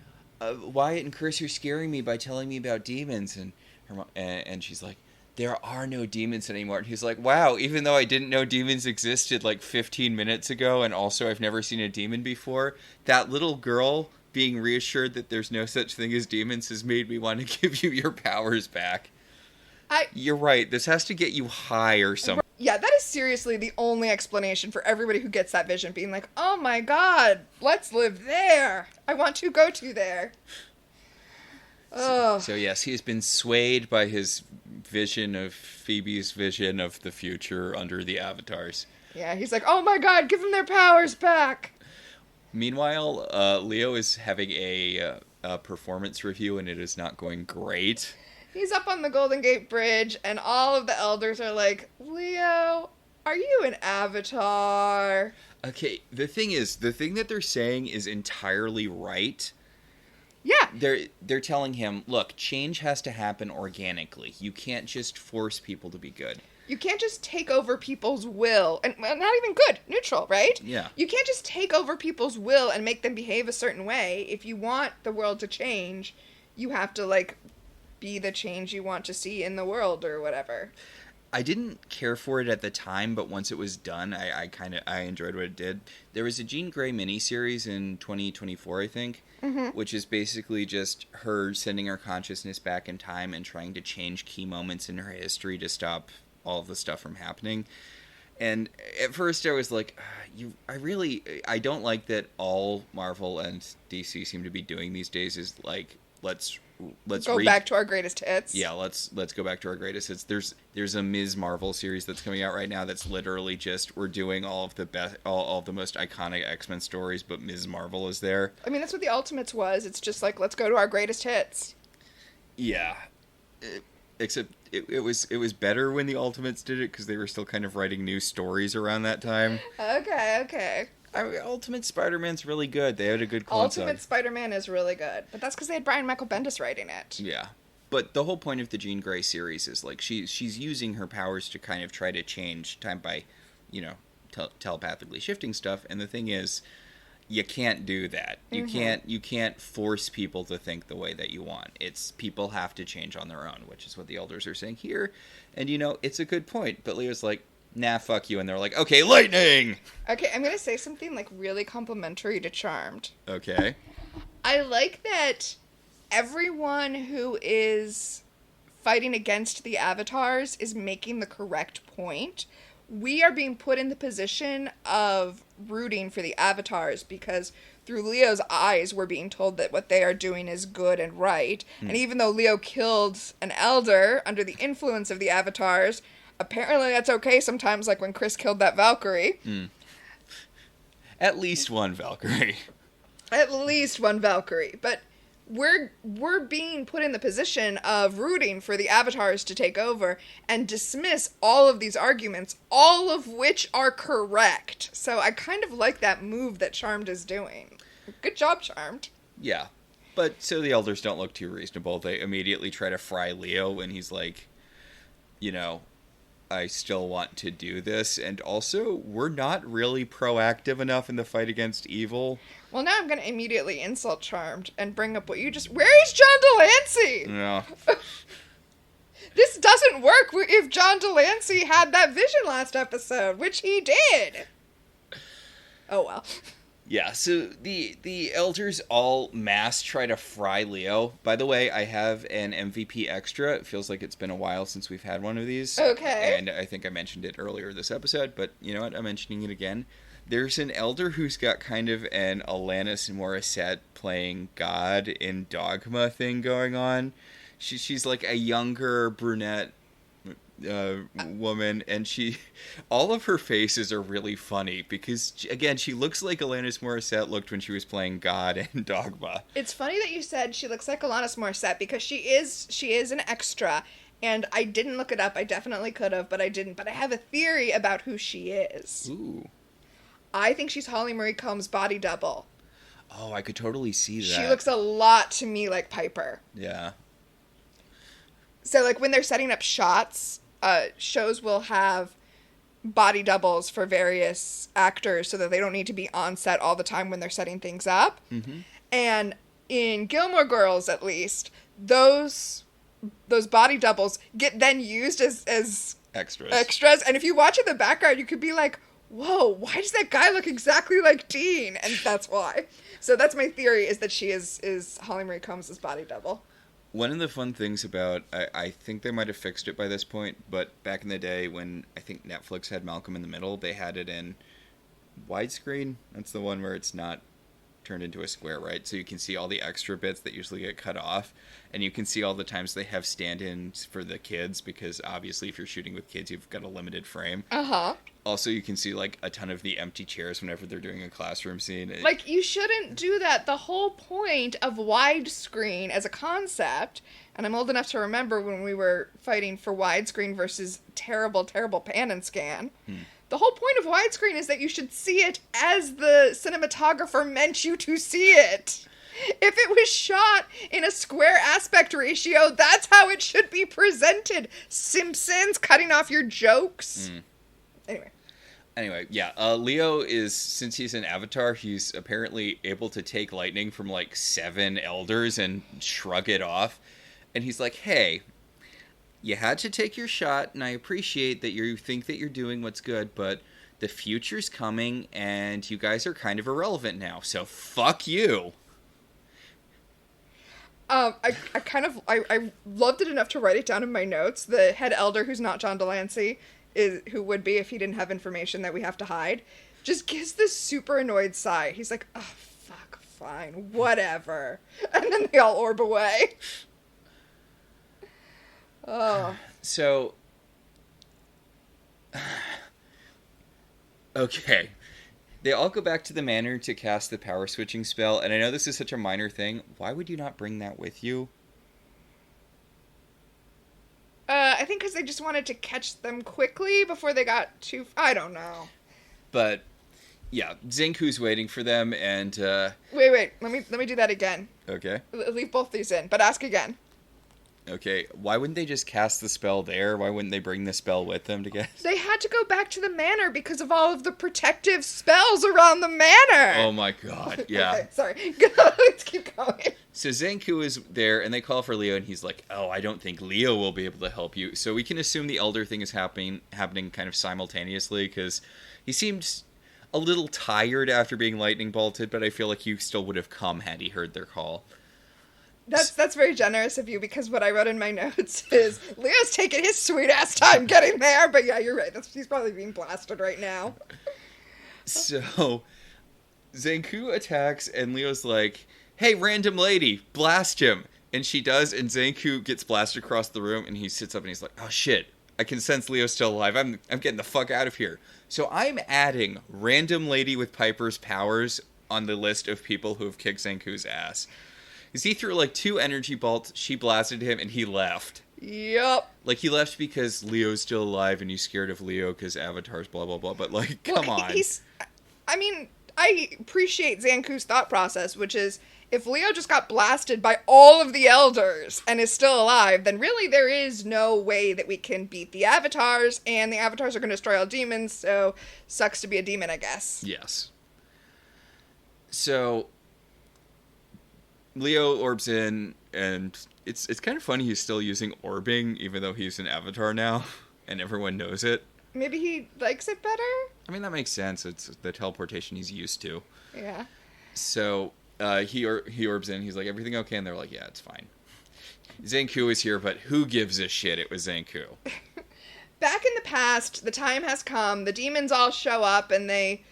Wyatt and Chris are scaring me by telling me about demons, and her mom, and she's like, there are no demons anymore. And he's like, wow, even though I didn't know demons existed like 15 minutes ago, and also I've never seen a demon before, that little girl being reassured that there's no such thing as demons has made me want to give you your powers back. You're right. This has to get you high or something. Yeah, that is seriously the only explanation for everybody who gets that vision, being like, oh my god, let's live there. I want to go to there. So yes, he has been swayed by his vision of Phoebe's vision of the future under the avatars. Yeah, he's like, oh my god, give them their powers back. Meanwhile, Leo is having a a performance review, and it is not going great. He's up on the Golden Gate Bridge, and all of the elders are like, Leo, are you an avatar? Okay, the thing that they're saying is entirely right. Yeah. They're telling him, look, change has to happen organically. You can't just force people to be good. You can't just take over people's will, and well, not even good, neutral, right? Yeah. You can't just take over people's will and make them behave a certain way. If you want the world to change, you have to, like, be the change you want to see in the world or whatever. I didn't care for it at the time, but once it was done, I enjoyed what it did. There was a Jean Grey miniseries in 2024, I think, which is basically just her sending her consciousness back in time and trying to change key moments in her history to stop all of the stuff from happening. And at first I was like, I don't like that all Marvel and DC seem to be doing these days is like, let's go back to our greatest hits. Yeah, let's go back to our greatest hits. There's a Ms. Marvel series that's coming out right now that's literally just we're doing all of the best, all of the most iconic X-Men stories, but Ms. Marvel is there. I mean, that's what the Ultimates was. It's just like, let's go to our greatest hits. Yeah. Except it was better when the Ultimates did it because they were still kind of writing new stories around that time. Okay. Ultimate Spider-Man's really good. They had a good clone Ultimate Spider-Man is really good, but that's because they had Brian Michael Bendis writing it. Yeah, but the whole point of the Jean Grey series is like she's using her powers to kind of try to change time by, telepathically shifting stuff. And the thing is, you can't do that. You can't force people to think the way that you want. It's people have to change on their own, which is what the elders are saying here. And it's a good point. But Leo's like, nah, fuck you. And they're like, okay, lightning! Okay, I'm going to say something, like, really complimentary to Charmed. Okay. I like that everyone who is fighting against the avatars is making the correct point. We are being put in the position of rooting for the avatars because through Leo's eyes, we're being told that what they are doing is good and right. And even though Leo killed an elder under the influence of the avatars, apparently that's okay sometimes, like when Chris killed that Valkyrie. At least one Valkyrie. At least one Valkyrie. But we're being put in the position of rooting for the avatars to take over and dismiss all of these arguments, all of which are correct. So I kind of like that move that Charmed is doing. Good job, Charmed. Yeah. But so the elders don't look too reasonable. They immediately try to fry Leo when he's like, I still want to do this. And also, we're not really proactive enough in the fight against evil. Well, now I'm going to immediately insult Charmed and bring up what you just... Where is John Delancey? Yeah. This doesn't work if John Delancey had that vision last episode, which he did. Oh, well. Yeah, so the elders all mass try to fry Leo. By the way, I have an MVP extra. It feels like it's been a while since we've had one of these. Okay. And I think I mentioned it earlier this episode, but you know what? I'm mentioning it again. There's an elder who's got kind of an Alanis Morissette playing God in Dogma thing going on. She's like a younger brunette woman, and all of her faces are really funny because, again, she looks like Alanis Morissette looked when she was playing God in Dogma. It's funny that you said she looks like Alanis Morissette because she is an extra, and I didn't look it up. I definitely could have, but I didn't. But I have a theory about who she is. Ooh. I think she's Holly Marie Combs' body double. Oh, I could totally see that. She looks a lot to me like Piper. Yeah. So, like, when they're setting up shots, shows will have body doubles for various actors so that they don't need to be on set all the time when they're setting things up. Mm-hmm. And in Gilmore Girls, at least, those body doubles get then used as extras. And if you watch in the background, you could be like, whoa, why does that guy look exactly like Dean? And that's why. So that's my theory, is that she is Holly Marie Combs' body double. One of the fun things about, I think they might have fixed it by this point, but back in the day when I think Netflix had Malcolm in the Middle, they had it in widescreen. That's the one where it's not turned into a square, right? So you can see all the extra bits that usually get cut off, and you can see all the times they have stand-ins for the kids, because obviously if you're shooting with kids, you've got a limited frame. Uh-huh. Also, you can see, like, a ton of the empty chairs whenever they're doing a classroom scene. Like, you shouldn't do that. The whole point of widescreen as a concept, and I'm old enough to remember when we were fighting for widescreen versus terrible, terrible pan and scan. The whole point of widescreen is that you should see it as the cinematographer meant you to see it. If it was shot in a square aspect ratio, that's how it should be presented. Simpsons, cutting off your jokes. Anyway, yeah, Leo is, since he's an avatar, he's apparently able to take lightning from, like, 7 elders and shrug it off. And he's like, hey, you had to take your shot, and I appreciate that you think that you're doing what's good, but the future's coming, and you guys are kind of irrelevant now, so fuck you. I loved it enough to write it down in my notes. The head elder, who's not John Delancey, who would be if he didn't have information that we have to hide, just gives this super annoyed sigh. He's like, oh, fuck, fine, whatever. And then they all orb away. Oh. So, okay. They all go back to the manor to cast the power switching spell, and I know this is such a minor thing. Why would you not bring that with you? I think because they just wanted to catch them quickly before they got too... I don't know. But, yeah, Zenku's waiting for them, and, Wait, let me do that again. Okay. Leave both these in, but ask again. Okay, why wouldn't they just cast the spell there? Why wouldn't they bring the spell with them to get... They had to go back to the manor because of all of the protective spells around the manor! Oh my god, yeah. Okay, sorry. Let's keep going. So Zenku is there, and they call for Leo, and he's like, oh, I don't think Leo will be able to help you. So we can assume the Elder thing is happening kind of simultaneously, because he seems a little tired after being lightning bolted, but I feel like he still would have come had he heard their call. That's very generous of you, because what I wrote in my notes is Leo's taking his sweet ass time getting there, but yeah, you're right. He's probably being blasted right now. So Zenku attacks, and Leo's like, hey, random lady, blast him. And she does, and Zenku gets blasted across the room, and he sits up and he's like, oh shit, I can sense Leo's still alive. I'm getting the fuck out of here. So I'm adding random lady with Piper's powers on the list of people who have kicked Zenku's ass. Because he threw, like, 2 energy bolts, she blasted him, and he left. Yep. Like, he left because Leo's still alive, and he's scared of Leo because avatars, blah, blah, blah. But, like, come on. I appreciate Zanku's thought process, which is, if Leo just got blasted by all of the elders and is still alive, then really there is no way that we can beat the avatars, and the avatars are going to destroy all demons, so sucks to be a demon, I guess. Yes. So Leo orbs in, and it's kind of funny he's still using orbing, even though he's an avatar now, and everyone knows it. Maybe he likes it better? I mean, that makes sense. It's the teleportation he's used to. Yeah. So he orbs in, he's like, everything okay? And they're like, yeah, it's fine. Zenku is here, but who gives a shit? It was Zenku. Back in the past, the time has come, the demons all show up, and they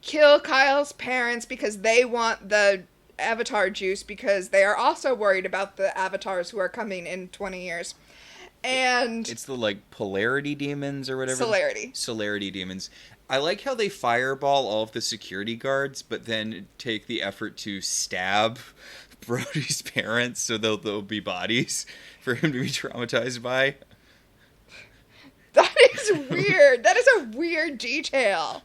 kill Kyle's parents because they want the avatar juice, because they are also worried about the avatars who are coming in 20 years. And it's the, like, polarity demons or whatever. Celerity demons. I like how they fireball all of the security guards, but then take the effort to stab Brody's parents so there'll be bodies for him to be traumatized by. That is weird. That is a weird detail.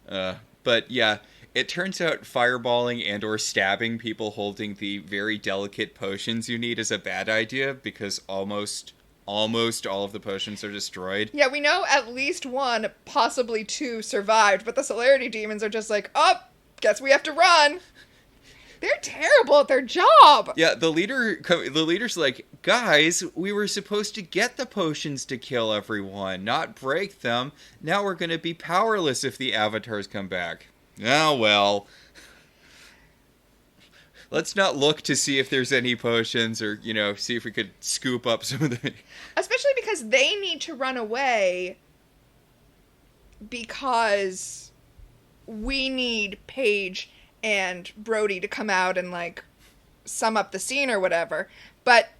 But yeah, it turns out fireballing and or stabbing people holding the very delicate potions you need is a bad idea, because almost all of the potions are destroyed. Yeah, we know at least 1, possibly 2 survived, but the celerity demons are just like, oh, guess we have to run. They're terrible at their job. Yeah, the leader's like, guys, we were supposed to get the potions to kill everyone, not break them. Now we're going to be powerless if the avatars come back. Oh, well. Let's not look to see if there's any potions, or, see if we could scoop up some of the... Especially because they need to run away because we need Paige and Brody to come out and, like, sum up the scene or whatever. But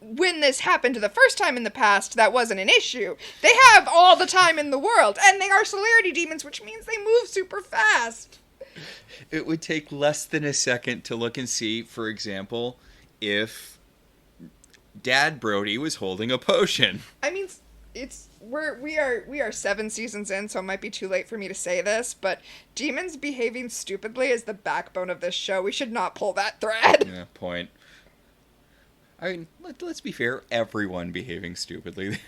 when this happened the first time in the past, that wasn't an issue. They have all the time in the world, and they are celerity demons, which means they move super fast. It would take less than a second to look and see, for example, if Dad Brody was holding a potion. I mean, we are 7 seasons in, so it might be too late for me to say this, but demons behaving stupidly is the backbone of this show. We should not pull that thread. Yeah, point. I mean, let's be fair. Everyone behaving stupidly.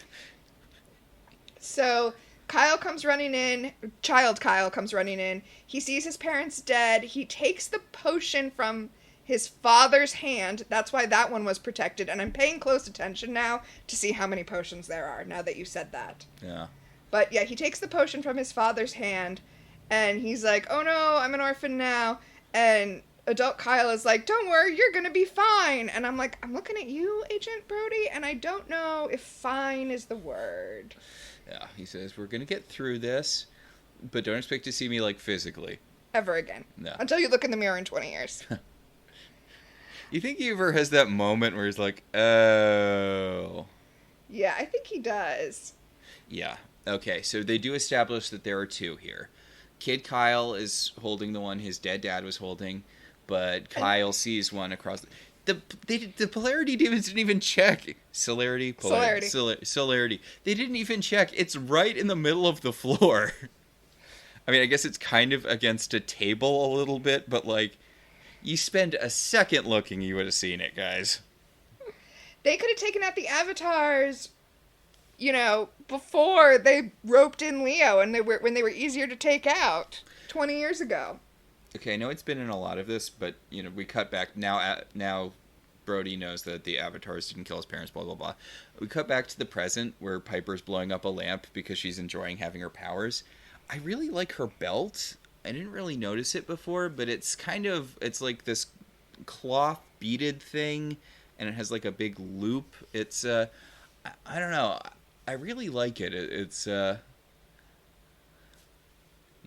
So Kyle comes running in. Child Kyle comes running in. He sees his parents dead. He takes the potion from his father's hand. That's why that one was protected. And I'm paying close attention now to see how many potions there are, now that you said that. Yeah. But yeah, he takes the potion from his father's hand, and he's like, oh no, I'm an orphan now. And adult Kyle is like, don't worry, you're gonna be fine. And I'm like, I'm looking at you, Agent Brody, and I don't know if fine is the word. Yeah, he says, we're gonna get through this, but don't expect to see me, like, physically. Ever again. No. Until you look in the mirror in 20 years. You think he ever has that moment where he's like, oh. Yeah, I think he does. Yeah. Okay, so they do establish that there are two here. Kid Kyle is holding the one his dead dad was holding, but Kyle sees one across the polarity demons didn't even check. Celerity. They didn't even check. It's right in the middle of the floor. I mean, I guess it's kind of against a table a little bit, but, like, you spend a second looking, you would have seen it, guys. They could have taken out the avatars, you know, before they roped in Leo, and when they were easier to take out 20 years ago. Okay, I know it's been in a lot of this, but, you know, we cut back. Now Brody knows that the avatars didn't kill his parents, blah, blah, blah. We cut back to the present, where Piper's blowing up a lamp because she's enjoying having her powers. I really like her belt. I didn't really notice it before, but it's like this cloth beaded thing, and it has, like, a big loop. It's, I don't know. I really like it. It's, you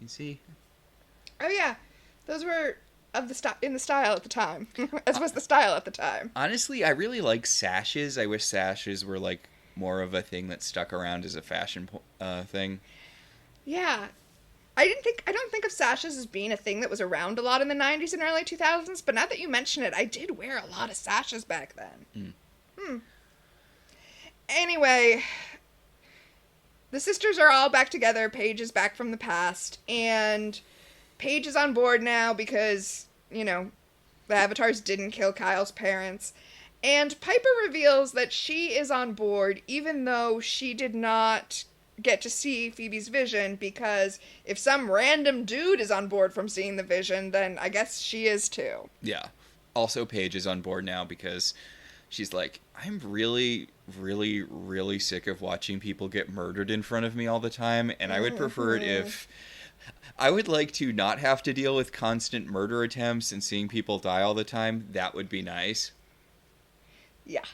see? Oh, yeah. Those were in the style at the time. As was the style at the time. Honestly, I really like sashes. I wish sashes were, like, more of a thing that stuck around as a fashion thing. Yeah. I don't think of sashes as being a thing that was around a lot in the 90s and early 2000s, but now that you mention it, I did wear a lot of sashes back then. Anyway, the sisters are all back together. Paige is back from the past, and Paige is on board now because, you know, the avatars didn't kill Kyle's parents. And Piper reveals that she is on board even though she did not get to see Phoebe's vision, because if some random dude is on board from seeing the vision, then I guess she is too. Yeah. Also, Paige is on board now because she's like, I'm really, really, really sick of watching people get murdered in front of me all the time, and I would prefer it if... I would like to not have to deal with constant murder attempts and seeing people die all the time. That would be nice. Yeah.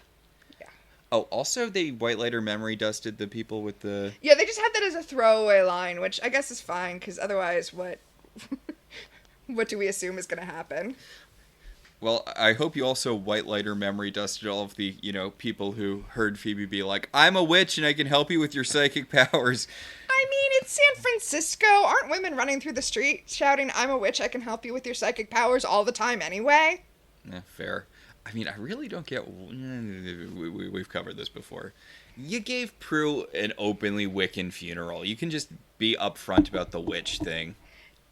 Oh, also, they white lighter memory dusted the people with the... Yeah, they just had that as a throwaway line, which I guess is fine, because otherwise what do we assume is going to happen? Well, I hope you also white lighter memory dusted all of the, you know, people who heard Phoebe be like, I'm a witch and I can help you with your psychic powers. I mean, it's San Francisco. Aren't women running through the street shouting, I'm a witch, I can help you with your psychic powers all the time anyway? Fair. I mean, I really don't get... We've covered this before. You gave Prue an openly Wiccan funeral. You can just be upfront about the witch thing.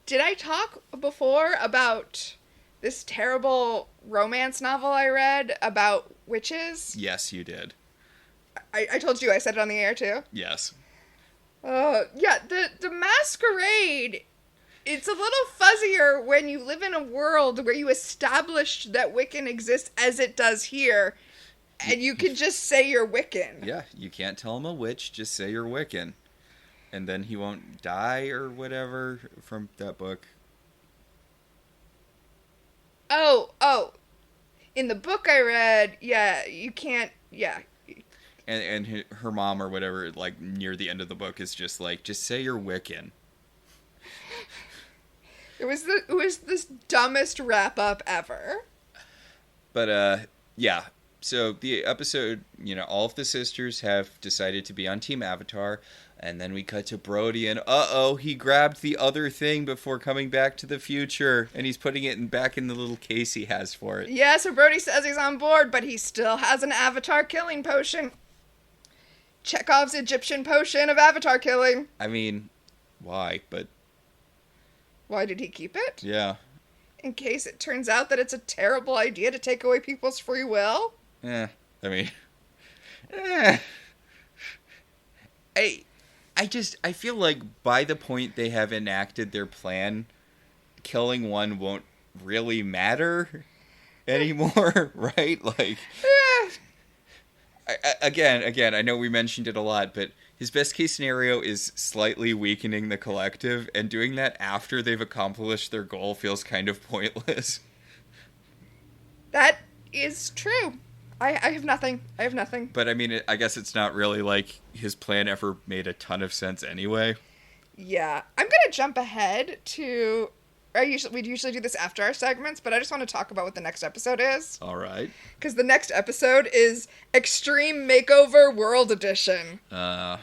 Did I talk before about this terrible romance novel I read about witches? Yes, you did. I told you I said it on the air, too? Yes. Yeah, the Masquerade... It's a little fuzzier when you live in a world where you established that Wiccan exists as it does here, and you can just say you're Wiccan. Yeah, you can't tell him a witch, just say you're Wiccan. And then he won't die or whatever from that book. Oh. In the book I read, yeah, you can't, yeah. And her mom or whatever, like, near the end of the book is just like, just say you're Wiccan. It was this dumbest wrap up ever. But yeah. So the episode, all of the sisters have decided to be on Team Avatar, and then we cut to Brody, and he grabbed the other thing before coming back to the future, and he's putting it back in the little case he has for it. Yeah, so Brody says he's on board, but he still has an Avatar killing potion. Chekhov's Egyptian potion of Avatar killing. I mean, why? But why did he keep it? Yeah. In case it turns out that it's a terrible idea to take away people's free will? I feel like by the point they have enacted their plan, killing one won't really matter anymore, right? Like, again, I know we mentioned it a lot, but his best case scenario is slightly weakening the collective, and doing that after they've accomplished their goal feels kind of pointless. That is true. I have nothing. But I mean, I guess it's not really like his plan ever made a ton of sense anyway. Yeah. I'm going to jump ahead to... We'd usually do this after our segments, but I just want to talk about what the next episode is. All right. Because the next episode is Extreme Makeover World Edition. The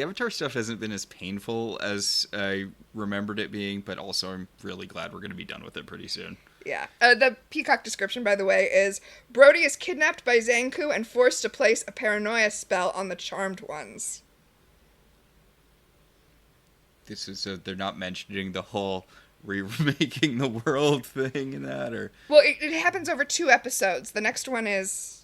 Avatar stuff hasn't been as painful as I remembered it being, but also I'm really glad we're going to be done with it pretty soon. Yeah. The Peacock description, by the way, is Brody is kidnapped by Zanku and forced to place a paranoia spell on the Charmed Ones. This is they're not mentioning the whole remaking the world thing in that, or... Well, it happens over 2 episodes. The next one is...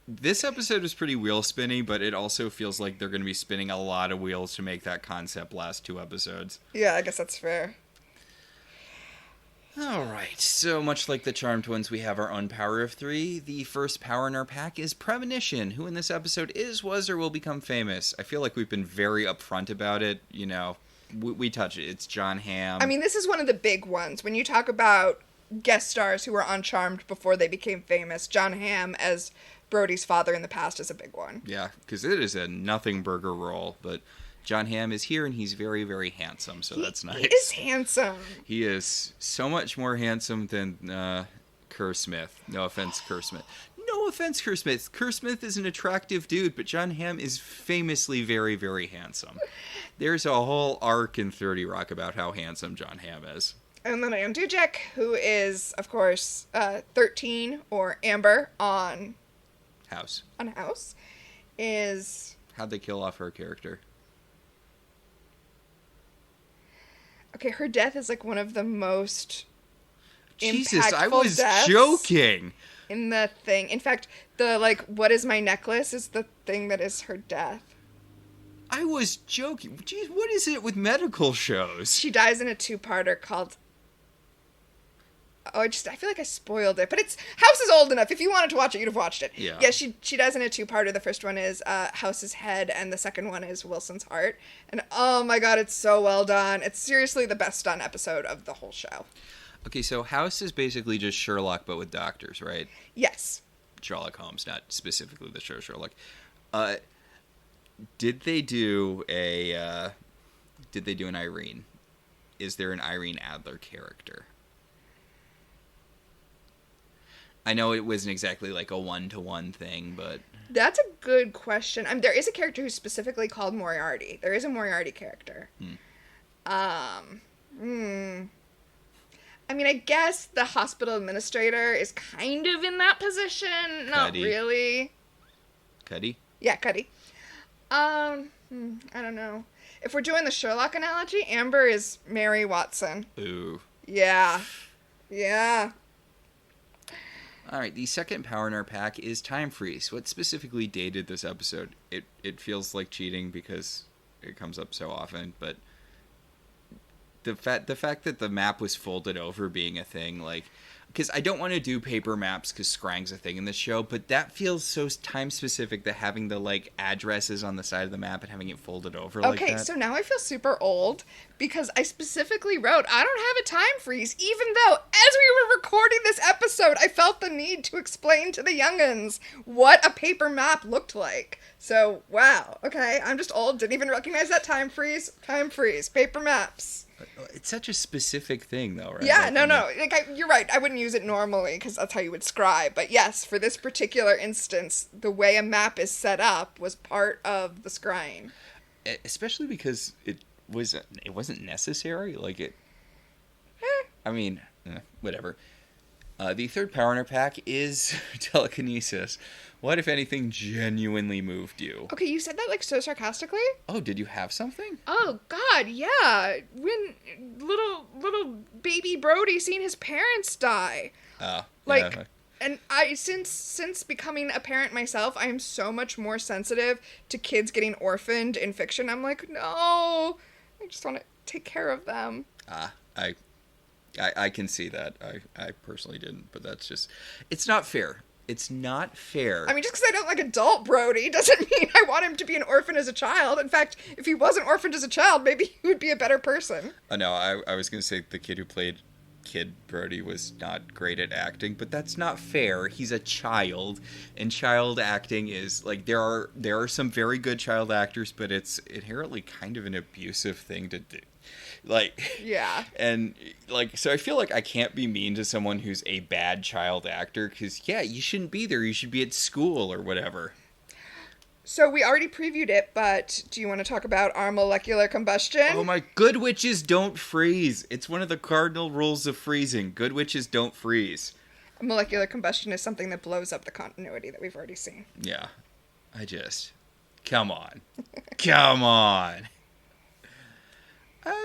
This episode is pretty wheel spinny, but it also feels like they're going to be spinning a lot of wheels to make that concept last 2 episodes. Yeah, I guess that's fair. Alright, so much like the Charmed Ones, we have our own power of 3. The first power in our pack is Premonition, who in this episode is, was, or will become famous. I feel like we've been very upfront about it, we touch it. It's John Hamm. I mean, this is one of the big ones. When you talk about guest stars who were on Charmed before they became famous, John Hamm as Brody's father in the past is a big one. Yeah, because it is a nothing burger role, but John Hamm is here, and he's very, very handsome, so that's nice. He is handsome. He is so much more handsome than Kerr Smith. No offense, Kerr Smith. No offense, Kerr Smith. Kerr Smith is an attractive dude, but John Hamm is famously very, very handsome. There's a whole arc in 30 Rock about how handsome John Hamm is. And then Ann Dujek, who is, of course, 13, or Amber on House, is... How'd they kill off her character? Okay, her death is like one of the most Jesus, I impactful was deaths joking. In the thing. In fact, the what is my necklace is the thing that is her death. I was joking. Jeez, what is it with medical shows? She dies in a 2-parter called... I feel like I spoiled it, but House is old enough. If you wanted to watch it, you'd have watched it. Yeah, she dies in a 2-parter. The first one is House's head, and the second one is Wilson's heart. And oh my god, it's so well done. It's seriously the best done episode of the whole show. Okay, so House is basically just Sherlock, but with doctors, right? Yes. Sherlock Holmes, not specifically the show Sherlock. Did they do an Irene? Is there an Irene Adler character? I know it wasn't exactly like a 1-to-1 thing, but... That's a good question. There is a character who's specifically called Moriarty. There is a Moriarty character. I mean, I guess the hospital administrator is kind of in that position. Not really. Cuddy? Yeah, Cuddy. I don't know. If we're doing the Sherlock analogy, Amber is Mary Watson. Ooh. Yeah. Alright, the second power in our pack is Time Freeze. What specifically dated this episode? It feels like cheating because it comes up so often, but the fact that the map was folded over being a thing, like... Because I don't want to do paper maps because Scrang's a thing in this show, but that feels so time-specific that having the, like, addresses on the side of the map and having it folded over like that. Okay, so now I feel super old because I specifically wrote, I don't have a time freeze, even though, as we were recording this episode, episode, I felt the need to explain to the young'uns what a paper map looked like. So, wow. Okay, I'm just old. Didn't even recognize that time freeze. Time freeze. Paper maps. It's such a specific thing, though, right? Yeah, Like, no. Like, you're right. I wouldn't use it normally because that's how you would scribe. But yes, for this particular instance, the way a map is set up was part of the scrying. Especially because it wasn't necessary. Like, I mean, whatever. The third power in our pack is telekinesis. What, if anything, genuinely moved you? Okay, you said that like so sarcastically. Oh, did you have something? Oh God, yeah. When little baby Brody seen his parents die, like, yeah. and I since becoming a parent myself, I am so much more sensitive to kids getting orphaned in fiction. I'm like, no, I just want to take care of them. I can see that. I personally didn't, but that's just, it's not fair. It's not fair. I mean, just because I don't like adult Brody doesn't mean I want him to be an orphan as a child. In fact, if he wasn't orphaned as a child, maybe he would be a better person. No, I was going to say the kid who played Kid Brody was not great at acting, but that's not fair. He's a child, and child acting is, like, there are some very good child actors, but it's inherently kind of an abusive thing to do. Like, yeah. And, like, so I feel like I can't be mean to someone who's a bad child actor, because, yeah, you shouldn't be there. You should be at school or whatever. So we already previewed it, but do you want to talk about our molecular combustion? Oh my, good witches don't freeze. It's one of the cardinal rules of freezing. Good witches don't freeze. Molecular combustion is something that blows up the continuity that we've already seen. Yeah. Come on. Come on.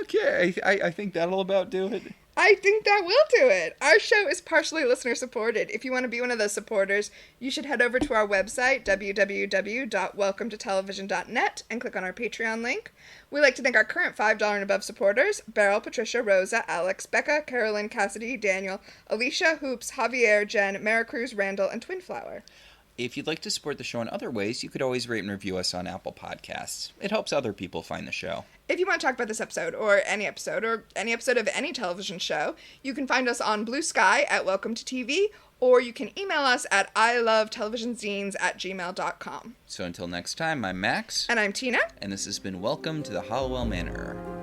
Okay, I think that'll about do it. I think that will do it. Our show is partially listener supported. If you want to be one of those supporters, you should head over to our website, www.welcometotelevision.net, and click on our Patreon link. We'd like to thank our current $5 and above supporters: Beryl, Patricia, Rosa, Alex, Becca, Carolyn, Cassidy, Daniel, Alicia, Hoops, Javier, Jen, Maricruz, Randall, and Twinflower. If you'd like to support the show in other ways, you could always rate and review us on Apple Podcasts. It helps other people find the show. If you want to talk about this episode, or any episode of any television show, you can find us on Blue Sky at Welcome to TV, or you can email us at ilovetelevisionzines@gmail.com. So until next time, I'm Max. And I'm Tina. And this has been Welcome to the Halliwell Manor.